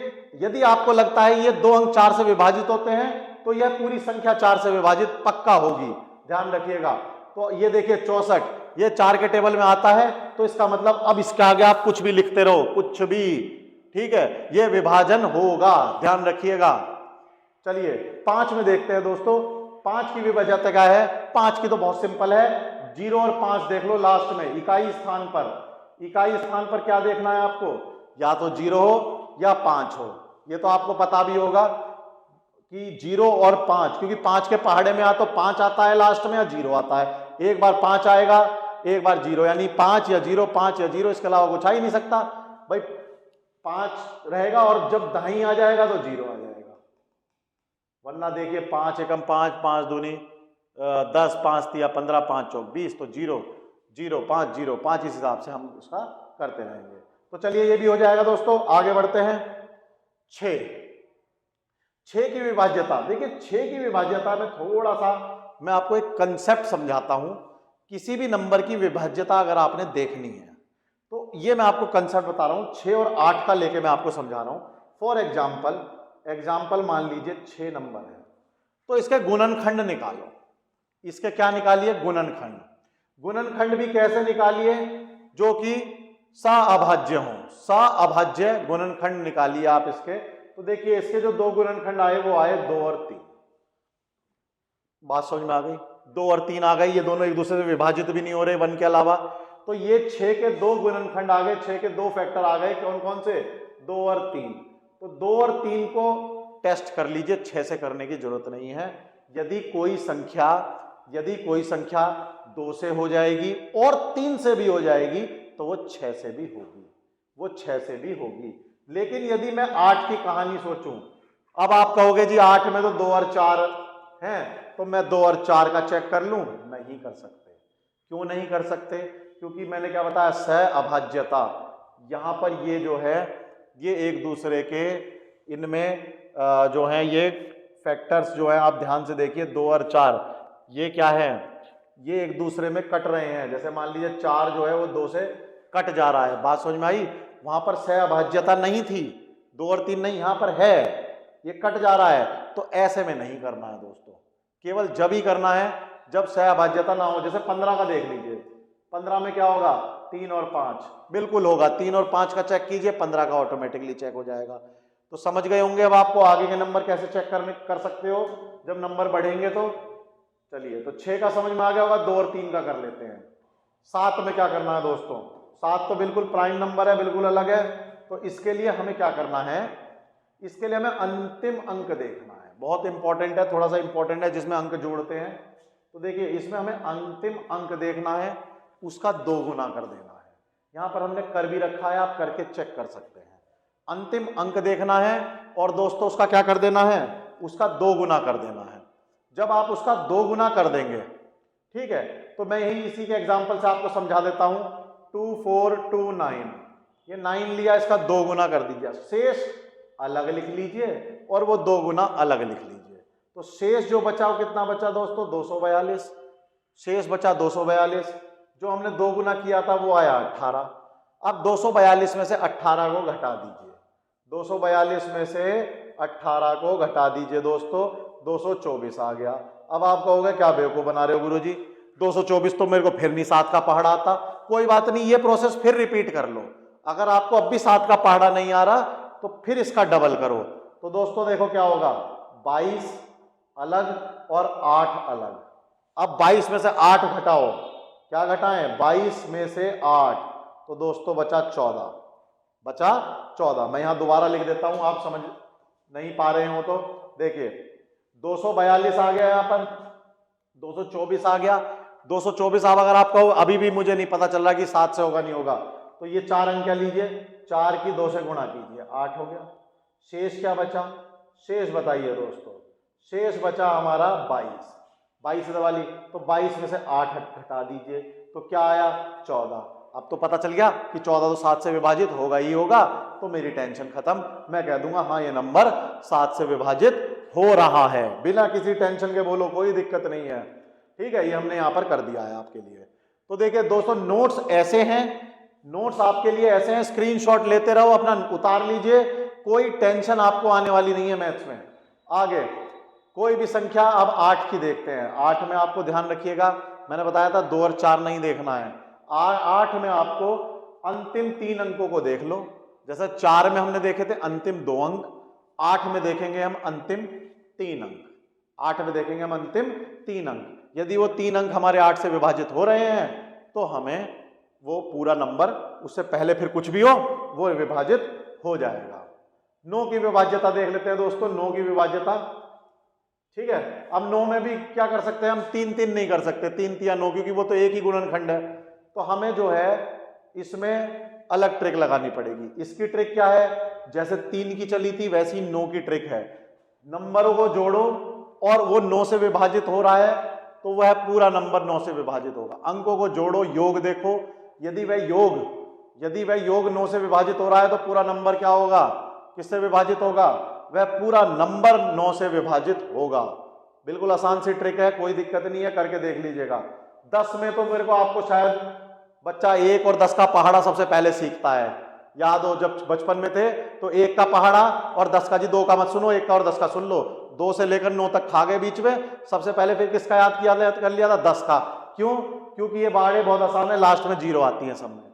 यदि आपको लगता है ये 2 अंक 4 से विभाजित होते हैं तो यह पूरी संख्या 4 से विभाजित पक्का होगी, ध्यान रखिएगा। तो ये देखिए 64, ये 4 के टेबल में आता है, तो इसका मतलब अब इसके आगे आप कुछ भी लिखते रहो, कुछ भी, ठीक है, ये विभाजन होगा, ध्यान रखिएगा। चलिए 5 में देखते हैं दोस्तों, 5 की विभाज्यता क्या है। 5 की तो बहुत सिंपल है, 0 और 5 देख लो लास्ट में, इकाई स्थान पर। इकाई स्थान पर क्या देखना है आपको, या तो 0 हो या 5 हो। ये तो आपको पता भी होगा कि 0 और 5, क्योंकि 5 के पहाड़े में या तो 5 आता है लास्ट में या 0 आता है। एक बार 5 आएगा, एक बार 0, यानी 5 या 0, 5 या 0, इसके अलावा कुछ आ ही नहीं सकता भाई। 5 रहेगा और जब दाई आ जाएगा तो 0 आ जाएगा, वरना देखिए 5 एकम 5, 5 दूनी 10, 5 तिया 15, 5 चौक 20, तो 0 0 5 0 5, इस हिसाब से हम उसका करते रहेंगे। तो चलिए ये भी हो जाएगा दोस्तों। आगे बढ़ते हैं। 6 की विभाज्यता। देखिए 6 की विभाज्यता में थोड़ा सा मैं आपको एक कंसेप्ट समझाता हूं। किसी भी नंबर की विभाज्यता अगर आपने देखनी है तो ये मैं आपको कंसेप्ट बता रहा हूं, 6 और 8 का लेके मैं आपको समझा रहा हूं। फॉर एग्जाम्पल मान लीजिए 6 नंबर है, तो इसके गुणनखंड निकालो। इसके क्या निकालिए? गुणनखंड। गुणनखंड भी कैसे निकालिए? जो कि सअभाज्य हो। सअभाज्य गुणनखंड निकालिए आप इसके। तो देखिए इसके जो 2 गुणनखंड आए वो आए 2 और 3। बात समझ में आ गई? 2 और 3 आ गई, ये दोनों एक दूसरे से विभाजित भी नहीं हो रहे 1 के अलावा। तो ये 6 के 2 गुणनखंड आ गए, 6 के 2 फैक्टर आ गए। कौन कौन से? 2 और 3। तो 2 और 3 को टेस्ट कर लीजिए, 6 से करने की जरूरत नहीं है। यदि कोई संख्या 2 से हो जाएगी और 3 से भी हो जाएगी तो वो 6 से भी होगी, वो 6 से भी होगी। लेकिन यदि मैं 8 की कहानी सोचूं, अब आप कहोगे जी 8 में तो 2 और 4 हैं, तो मैं 2 और 4 का चेक कर लूं? नहीं कर सकते। क्यों नहीं कर सकते? क्योंकि मैंने क्या बताया? सहअभाज्यता। यहां पर ये जो है ये एक दूसरे के इनमें जो है ये फैक्टर्स जो है, आप ध्यान से देखिए 2 और 4 ये क्या है? ये एक दूसरे में कट रहे हैं। जैसे मान लीजिए 4 जो है वो 2 से कट जा रहा है। बात समझ में आई? वहां पर सहअभाज्यता नहीं थी, 2 और 3 नहीं, यहां पर है, ये कट जा रहा है। तो ऐसे में नहीं करना है दोस्तों, केवल जब ही करना है जब सहअभाज्यता ना हो। जैसे 15 का देख लीजिए, 15 में क्या होगा? 3 और 5 बिल्कुल होगा। 3 और 5 का चेक कीजिए, 15 का ऑटोमेटिकली चेक हो जाएगा। तो समझ गए होंगे अब आपको आगे के नंबर कैसे चेक कर सकते हो जब नंबर बढ़ेंगे। तो चलिए, तो 6 का समझ में आ गया होगा। 2 और 3 का कर लेते हैं। 7 में क्या करना है दोस्तों? 7 तो बिल्कुल प्राइम नंबर है, बिल्कुल अलग है। तो इसके लिए हमें क्या करना है? इसके लिए हमें अंतिम अंक देखना है। बहुत इंपॉर्टेंट है, थोड़ा सा इंपॉर्टेंट है, जिसमें अंक जोड़ते हैं। तो देखिए इसमें हमें अंतिम अंक देखना है, उसका 2 गुना कर देना है। यहां पर हमने कर भी रखा है, आप करके चेक कर सकते हैं। अंतिम अंक देखना है और दोस्तों उसका क्या कर देना है? उसका 2 गुना कर देना है। जब आप उसका 2 गुना कर देंगे, ठीक है, तो मैं यही इसी के एग्जांपल से आपको समझा देता हूं। 2 4 2 9, ये 9 लिया, इसका 2 गुना कर दीजिए। शेष अलग लिख लीजिए और वो 2 गुना अलग लिख लीजिए। तो शेष जो बचा वो कितना बचा दोस्तों? 242। शेष बचा 242। जो हमने 2 गुना किया था वो आया 18। अब 242 में से 18 को घटा दीजिए। 242 में से 18 को घटा दीजिए दोस्तों, 224 आ गया। अब आप कहोगे क्या बेवकूफ बना रहे हो गुरुजी, 224 तो मेरे को फिर नहीं 7 का पहाड़ा आता। कोई बात नहीं, ये प्रोसेस फिर रिपीट कर लो। अगर आपको अब भी 7 का पहाड़ा नहीं आ रहा तो फिर इसका डबल करो। तो दोस्तों देखो क्या होगा, 22 अलग और 8 अलग। अब 22 में से 8 घटाओ, क्या घटाएं? 22 में से 8, तो दोस्तों बचा 14। बचा 14। मैं यहां दोबारा लिख देता हूं, आप समझ नहीं पा रहे हो तो देखिए 242 आ गया, यहां पर 224 आ गया। 224 अब अगर आप कहो अभी भी मुझे नहीं पता चल रहा कि 7 से होगा नहीं होगा, तो ये 4 अंक क्या लीजिए, 4 की 2 से गुणा कीजिए, 8 हो गया। शेष क्या बचा? शेष बताइए दोस्तों, शेष बचा हमारा 22। 22 से वाली, तो 22 में से 8 घटा दीजिए, तो क्या आया? 14। अब तो पता चल गया कि 14 तो 7 से विभाजित होगा ही होगा, तो मेरी टेंशन खत्म। मैं कह दूंगा हाँ ये नंबर 7 से विभाजित हो रहा है, बिना किसी टेंशन के बोलो, कोई दिक्कत नहीं है। ठीक है, ये हमने यहां पर कर दिया है आपके लिए। तो देखिए दोस्तों नोट्स ऐसे हैं, नोट्स आपके लिए ऐसे हैं, स्क्रीनशॉट लेते रहो, अपना उतार लीजिए, कोई टेंशन आपको आने वाली नहीं है मैथ्स में। आगे कोई भी संख्या, अब 8 की देखते हैं। 8 में आपको ध्यान रखिएगा, मैंने बताया था 2 और 4 नहीं देखना है। 8 में आपको अंतिम 3 अंकों को देख लो। जैसे 4 में हमने देखे थे अंतिम 2 अंक, 8 में देखेंगे हम अंतिम 3 अंक। 8 में देखेंगे हम अंतिम 3 अंक। यदि वो 3 अंक हमारे 8 से विभाजित हो रहे हैं तो हमें वो पूरा नंबर, उससे पहले फिर कुछ भी हो वो विभाजित हो जाएगा। 9 की विभाज्यता देख लेते हैं दोस्तों, 9 की विभाज्यता। ठीक है, अब 9 में भी क्या कर सकते हैं हम, 3 3 नहीं कर सकते, 3 3 9, क्योंकि वो तो एक ही गुणनखंड है। तो हमें जो है इसमें अलग ट्रिक लगानी पड़ेगी। इसकी ट्रिक क्या है, जैसे 3 की चली थी वैसी 9 की ट्रिक है। नंबरों को जोड़ो और वो 9 से विभाजित हो रहा है तो वह पूरा नंबर 9 से विभाजित होगा। अंकों को जोड़ो, योग देखो, यदि वह योग 9 से विभाजित हो रहा है तो पूरा नंबर क्या होगा, किससे विभाजित होगा, वह पूरा नंबर 9 से विभाजित होगा। बिल्कुल आसान सी ट्रिक है, कोई दिक्कत नहीं है, करके देख लीजिएगा। 10 में तो मेरे को आपको शायद बच्चा 1 और 10 का पहाड़ा सबसे पहले सीखता है। याद हो जब बचपन में थे तो 1 का पहाड़ा और 10 का, जी 2 का मत सुनो, 1 का और 10 का सुन लो। 2 से लेकर 9 तक खा गए बीच में, सबसे पहले फिर किसका याद कर लिया था, 10 का। क्यों, क्योंकि ये पहाड़े बहुत आसान है, लास्ट में 0 आती है सब में।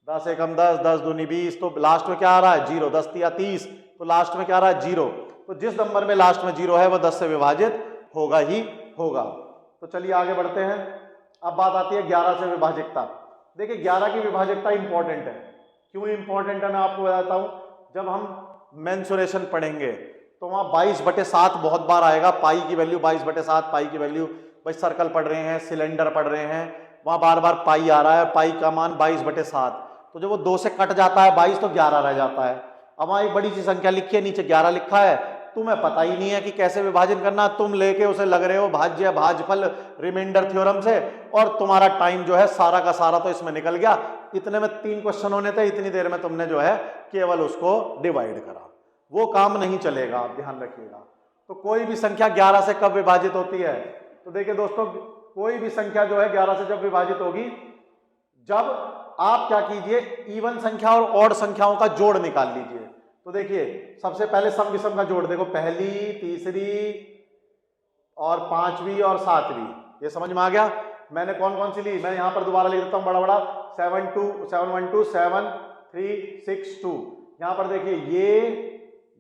10 एकम 10, 10 दूनी 20, तो लास्ट में क्या आ रहा है 0। 10 तिया 30, तो लास्ट में क्या आ रहा है 0। तो जिस नंबर में लास्ट में 0 है वो 10 से विभाजित होगा ही होगा। तो चलिए आगे बढ़ते हैं। अब बात आती है 11 से विभाजितता। देखिए 11 की विभाजितता इंपॉर्टेंट है। क्यों इंपॉर्टेंट है मैं आपको बताता हूं। जब हम मेंसुरेशन पढ़ेंगे तो वहां 22/7 बहुत बार आएगा, पाई की वैल्यू 22/7, पाई की वैल्यू, भाई सर्कल पढ़ रहे हैं, सिलेंडर पढ़ रहे हैं, वहां बार बार पाई आ रहा है, पाई का मान 22/7। तो जब वो 2 से कट जाता है 22 तो 11 रह जाता है। अब वहां एक बड़ी सी संख्या लिखी है, नीचे 11 लिखा है, तुम्हें पता ही नहीं है कि कैसे विभाजन करना, तुम लेके उसे लग रहे हो भाज्य भाजफल रिमाइंडर थ्योरम से, और तुम्हारा टाइम जो है सारा का सारा तो इसमें निकल गया। इतने में 3 क्वेश्चन होने थे, इतनी देर में तुमने जो है केवल उसको डिवाइड करा। वो काम नहीं चलेगा, आप ध्यान रखिएगा। तो कोई भी संख्या 11 से कब विभाजित होती है, तो देखिए दोस्तों, कोई भी संख्या जो है 11 से जब विभाजित होगी, जब आप क्या कीजिए, इवन संख्या और ऑड संख्याओं का जोड़ निकाल लीजिए। तो देखिए सबसे पहले सम विषम का जोड़ देखो, पहली, तीसरी और 5वीं और 7वीं, ये समझ में आ गया। मैंने कौन कौन सी ली, मैं यहां पर दोबारा लिख देता हूं बड़ा बड़ा, 7 2 7 1 2 7 3 6 2। यहां पर देखिए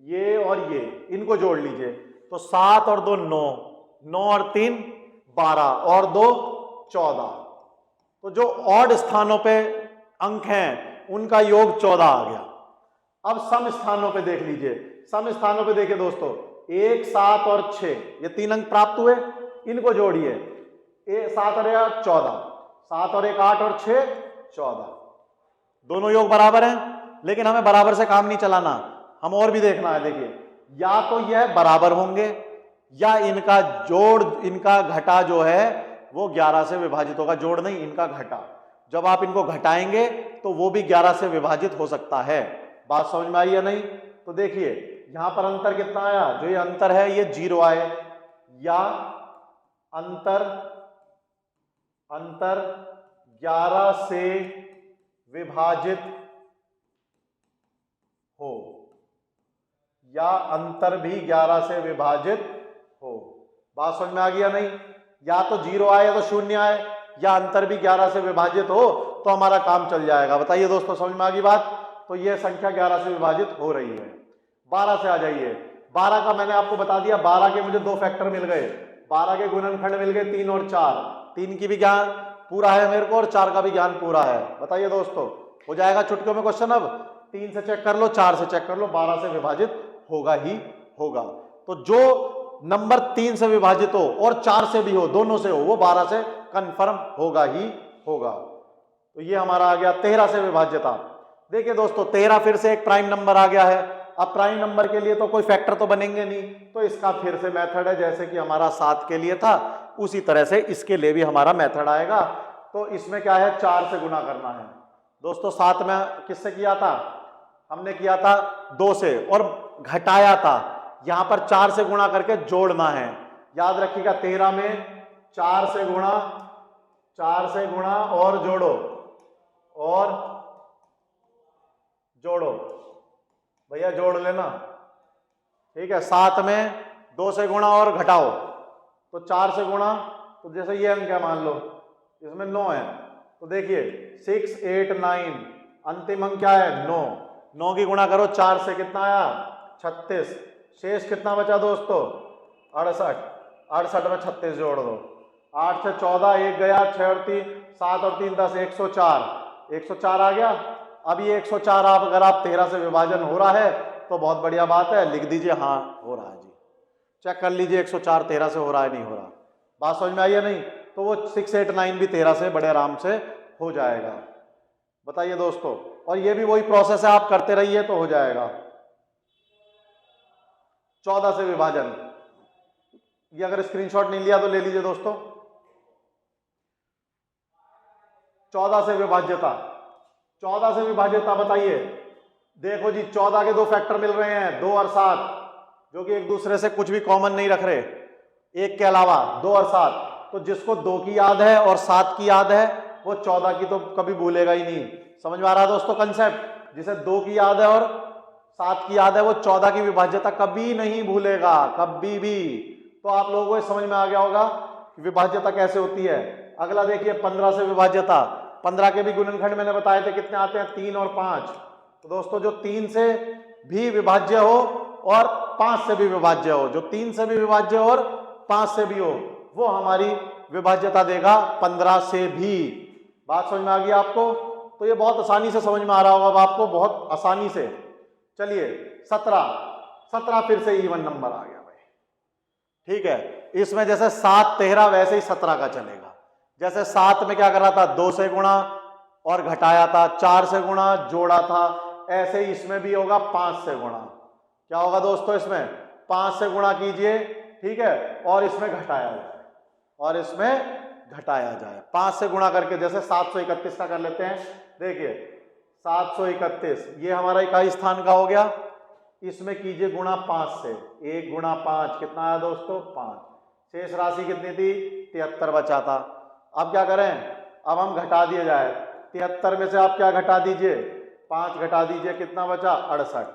ये और ये, इनको जोड़ लीजिए तो 7 और 2 9, 9 और 3 12 और 2 14। तो जो ऑड स्थानों पे अंक हैं उनका योग 14 आ गया। अब सम स्थानों पे देख लीजिए, सम स्थानों पे देखिए दोस्तों, 1 7 और 6, ये 3 अंक प्राप्त हुए, इनको जोड़िए, 7 और 1 14, 7 और 1 8 और 6 14। दोनों योग बराबर हैं, लेकिन हमें बराबर से काम नहीं चलाना, हम और भी देखना है। देखिए या तो यह बराबर होंगे या इनका जोड़, इनका घटा जो है वो 11 से विभाजित होगा। जोड़ नहीं, इनका घटा। जब आप इनको घटाएंगे तो वो भी 11 से विभाजित हो सकता है। बात समझ में आई या नहीं। तो देखिए यहां पर अंतर कितना आया, जो ये अंतर है ये 0 आए, या अंतर 11 से विभाजित हो, या अंतर भी 11 से विभाजित हो। बात समझ में आ गई या नहीं। या तो 0 आए या तो 0 आए, या अंतर भी 11 से विभाजित हो तो हमारा काम चल जाएगा। बताइए दोस्तों, समझ में आ गई बात। तो यह संख्या 11 से विभाजित हो रही है। 12 से आ जाइए। 12 का मैंने आपको बता दिया, 12 के मुझे 2 फैक्टर मिल गए, 12 के गुणनखंड मिल गए 3 और 4। 3 की भी ज्ञान पूरा है मेरे को और 4 का भी ज्ञान पूरा है। बताइए दोस्तों, हो जाएगा चुटकियों में क्वेश्चन। अब 3 से चेक कर लो, 4 से चेक कर लो, 12 से विभाजित होगा ही होगा। तो जो नंबर 3 से विभाजित हो और 4 से भी हो, दोनों से हो, वो 12 से कंफर्म होगा ही होगा। तो ये हमारा आ गया 13 से विभाज्यता। देखिए दोस्तों, 13 फिर से एक प्राइम नंबर आ गया है। अब प्राइम नंबर के लिए तो कोई फैक्टर तो बनेंगे नहीं, तो इसका फिर से मेथड है, जैसे कि हमारा 7 के लिए था उसी तरह से इसके लिए भी हमारा मेथड आएगा। तो इसमें क्या है, 4 से गुना करना है। दोस्तों 7 में किससे किया था, हमने किया था 2 से, और घटाया था। यहां पर 4 से गुणा करके जोड़ना है। याद रखिएगा, 13 में 4 से गुणा और जोड़ो भैया, जोड़ लेना, ठीक है। 7 में 2 से गुणा और घटाओ, तो 4 से गुणा, तो जैसे ये अंक है, मान लो इसमें 9 है, तो देखिए 6 8 9, अंतिम अंक क्या है 9। 9 की गुणा करो 4 से, कितना आया 36। शेष कितना बचा दोस्तों 68। 68 में 36 जोड़ दो, 8 से 14, 1 गया, 6 और 3 7 और 3 10, 104। 104 आ गया। अब ये 104 आप अगर आप 13 से विभाजन हो रहा है तो बहुत बढ़िया बात है, लिख दीजिए हाँ हो रहा है जी। चेक कर लीजिए 104 13 से हो रहा है नहीं हो रहा। बात समझ में आई है नहीं? तो वो 689 भी 13 से बड़े आराम से हो जाएगा। बताइए दोस्तों, और ये भी वही प्रोसेस है, आप करते रहिए तो हो जाएगा। 14 से विभाजन, ये अगर स्क्रीनशॉट नहीं लिया तो ले लीजिए दोस्तों। 14 से विभाज्यता, 14 से विभाज्यता बताइए। देखो जी 14 के दो फैक्टर मिल रहे हैं, 2 और 7, जो कि एक दूसरे से कुछ भी कॉमन नहीं रख रहे, एक के अलावा 2 और 7। तो जिसको 2 की याद है और 7 की याद है वो 14 की तो कभी भूलेगा ही नहीं। समझ में आ रहा है दोस्तों कंसेप्ट? जिसे 2 की याद है और 7 की याद है वो 14 की विभाज्यता कभी नहीं भूलेगा, कभी भी। तो आप लोगों को समझ में आ गया होगा कि विभाज्यता कैसे होती है। अगला देखिए 15 से विभाज्यता। 15 के भी गुणनखंड मैंने बताए थे कितने आते हैं, 3 और 5। तो दोस्तों जो 3 से भी विभाज्य हो और 5 से भी विभाज्य हो, जो 3 से भी विभाज्य हो और 5 से भी हो, वो हमारी विभाज्यता देगा 15 से भी। बात समझ में आ गई आपको? तो ये बहुत आसानी से समझ में आ रहा होगा अब आपको, बहुत आसानी से। चलिए 17 फिर से इवन नंबर आ गया भाई, ठीक है। इसमें जैसे 7 13 वैसे ही 17 का चलेगा। जैसे 7 में क्या करा था, 2 से गुणा और घटाया था, 4 से गुणा जोड़ा था, ऐसे ही इसमें भी होगा 5 से गुणा। क्या होगा दोस्तों इसमें, 5 से गुणा कीजिए, ठीक है, और इसमें घटाया जाए, और इसमें घटाया जाए 5 से गुणा करके। जैसे 731 का कर लेते हैं, देखिए 731 ये हमारा इकाई स्थान का हो गया, इसमें कीजिए गुणा 5 से, 1 गुणा 5 कितना आया दोस्तों, 5। शेष राशि कितनी थी, 73 बचा था। अब क्या करें, अब हम घटा दिए जाए, 73 में से आप क्या घटा दीजिए, 5 घटा दीजिए, कितना बचा, 68।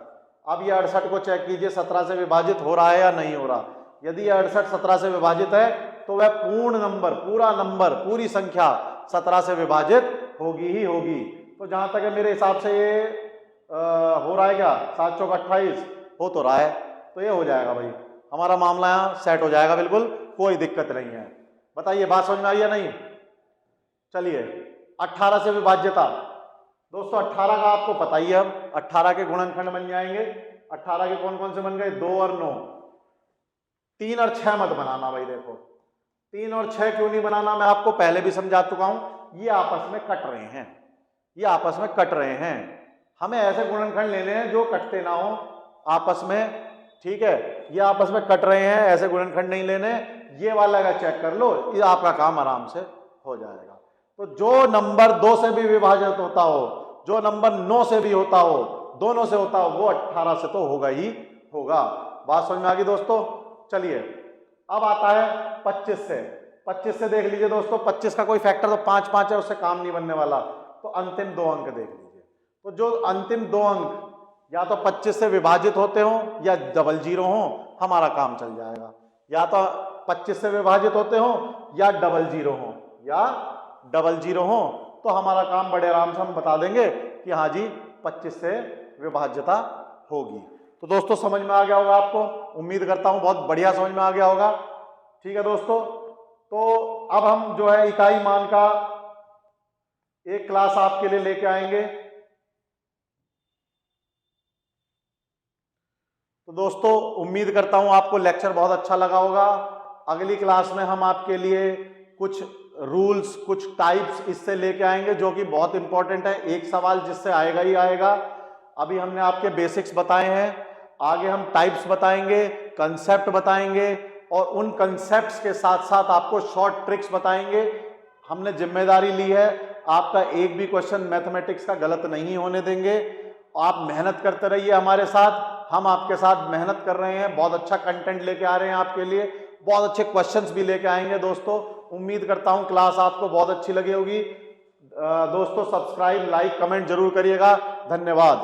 अब ये 68 को चेक कीजिए 17 से विभाजित हो रहा है या नहीं हो रहा। यदि 68 17 से विभाजित है तो वह पूर्ण नंबर, पूरा नंबर, पूरी संख्या 17 से विभाजित होगी ही होगी। तो जहां तक है मेरे हिसाब से ये हो रहा है क्या, 7 चौक 28 हो तो रहा है, तो ये हो जाएगा भाई, हमारा मामला यहाँ सेट हो जाएगा, बिल्कुल कोई दिक्कत नहीं है। बताइए बात समझ में आई या नहीं? चलिए 18 से विभाज्यता। दोस्तों 18 का आपको पता ही है, अब 18 के गुणनखंड बन जाएंगे। 18 के कौन कौन से बन गए, 2 और 9। 3 और 6 मत बनाना भाई, देखो 3 और 6 क्यों नहीं बनाना, मैं आपको पहले भी समझा चुका हूं, ये आपस में कट रहे हैं, ये आपस में कट रहे हैं। हमें ऐसे गुणनखंड लेने हैं जो कटते ना हो आपस में, ठीक है, ये आपस में कट रहे हैं, ऐसे गुणनखंड नहीं लेने। ये वाला अगर चेक कर लो, ये आपका काम आराम से हो जाएगा। तो जो नंबर 2 से भी विभाजित होता हो, जो नंबर 9 से भी होता हो, दोनों से होता हो, वो 18 से तो होगा ही होगा। बात समझ में आ गई दोस्तों? चलिए अब आता है 25 से। 25 से देख लीजिए दोस्तों, 25 का कोई फैक्टर तो 5 5 है, उससे काम नहीं बनने वाला। तो अंतिम 2 अंक देख लीजिए। तो जो अंतिम 2 अंक या तो 25 से विभाजित होते हो या डबल जीरो हो, हमारा काम चल जाएगा। या तो 25 से विभाजित होते हो या डबल जीरो हो, या डबल जीरो हो, तो हमारा काम बड़े आराम से हम बता देंगे कि हाँ जी 25 से विभाज्यता होगी। तो दोस्तों समझ में आ गया होगा आपको, उम्मीद करता हूं बहुत बढ़िया समझ में आ गया होगा। ठीक है दोस्तों, तो अब हम जो है इकाई मान का एक क्लास आपके लिए लेके आएंगे। तो दोस्तों उम्मीद करता हूं आपको लेक्चर बहुत अच्छा लगा होगा। अगली क्लास में हम आपके लिए कुछ रूल्स, कुछ टाइप्स इससे लेके आएंगे जो कि बहुत इंपॉर्टेंट है। एक सवाल जिससे आएगा ही आएगा। अभी हमने आपके बेसिक्स बताए हैं, आगे हम टाइप्स बताएंगे, कंसेप्ट बताएंगे, और उन कंसेप्ट्स के साथ साथ आपको शॉर्ट ट्रिक्स बताएंगे। हमने जिम्मेदारी ली है, आपका एक भी क्वेश्चन मैथमेटिक्स का गलत नहीं होने देंगे। आप मेहनत करते रहिए हमारे साथ, हम आपके साथ मेहनत कर रहे हैं, बहुत अच्छा कंटेंट लेके आ रहे हैं आपके लिए, बहुत अच्छे क्वेश्चंस भी लेके आएंगे दोस्तों। उम्मीद करता हूं क्लास आपको बहुत अच्छी लगी होगी। दोस्तों सब्सक्राइब, लाइक, कमेंट जरूर करिएगा। धन्यवाद।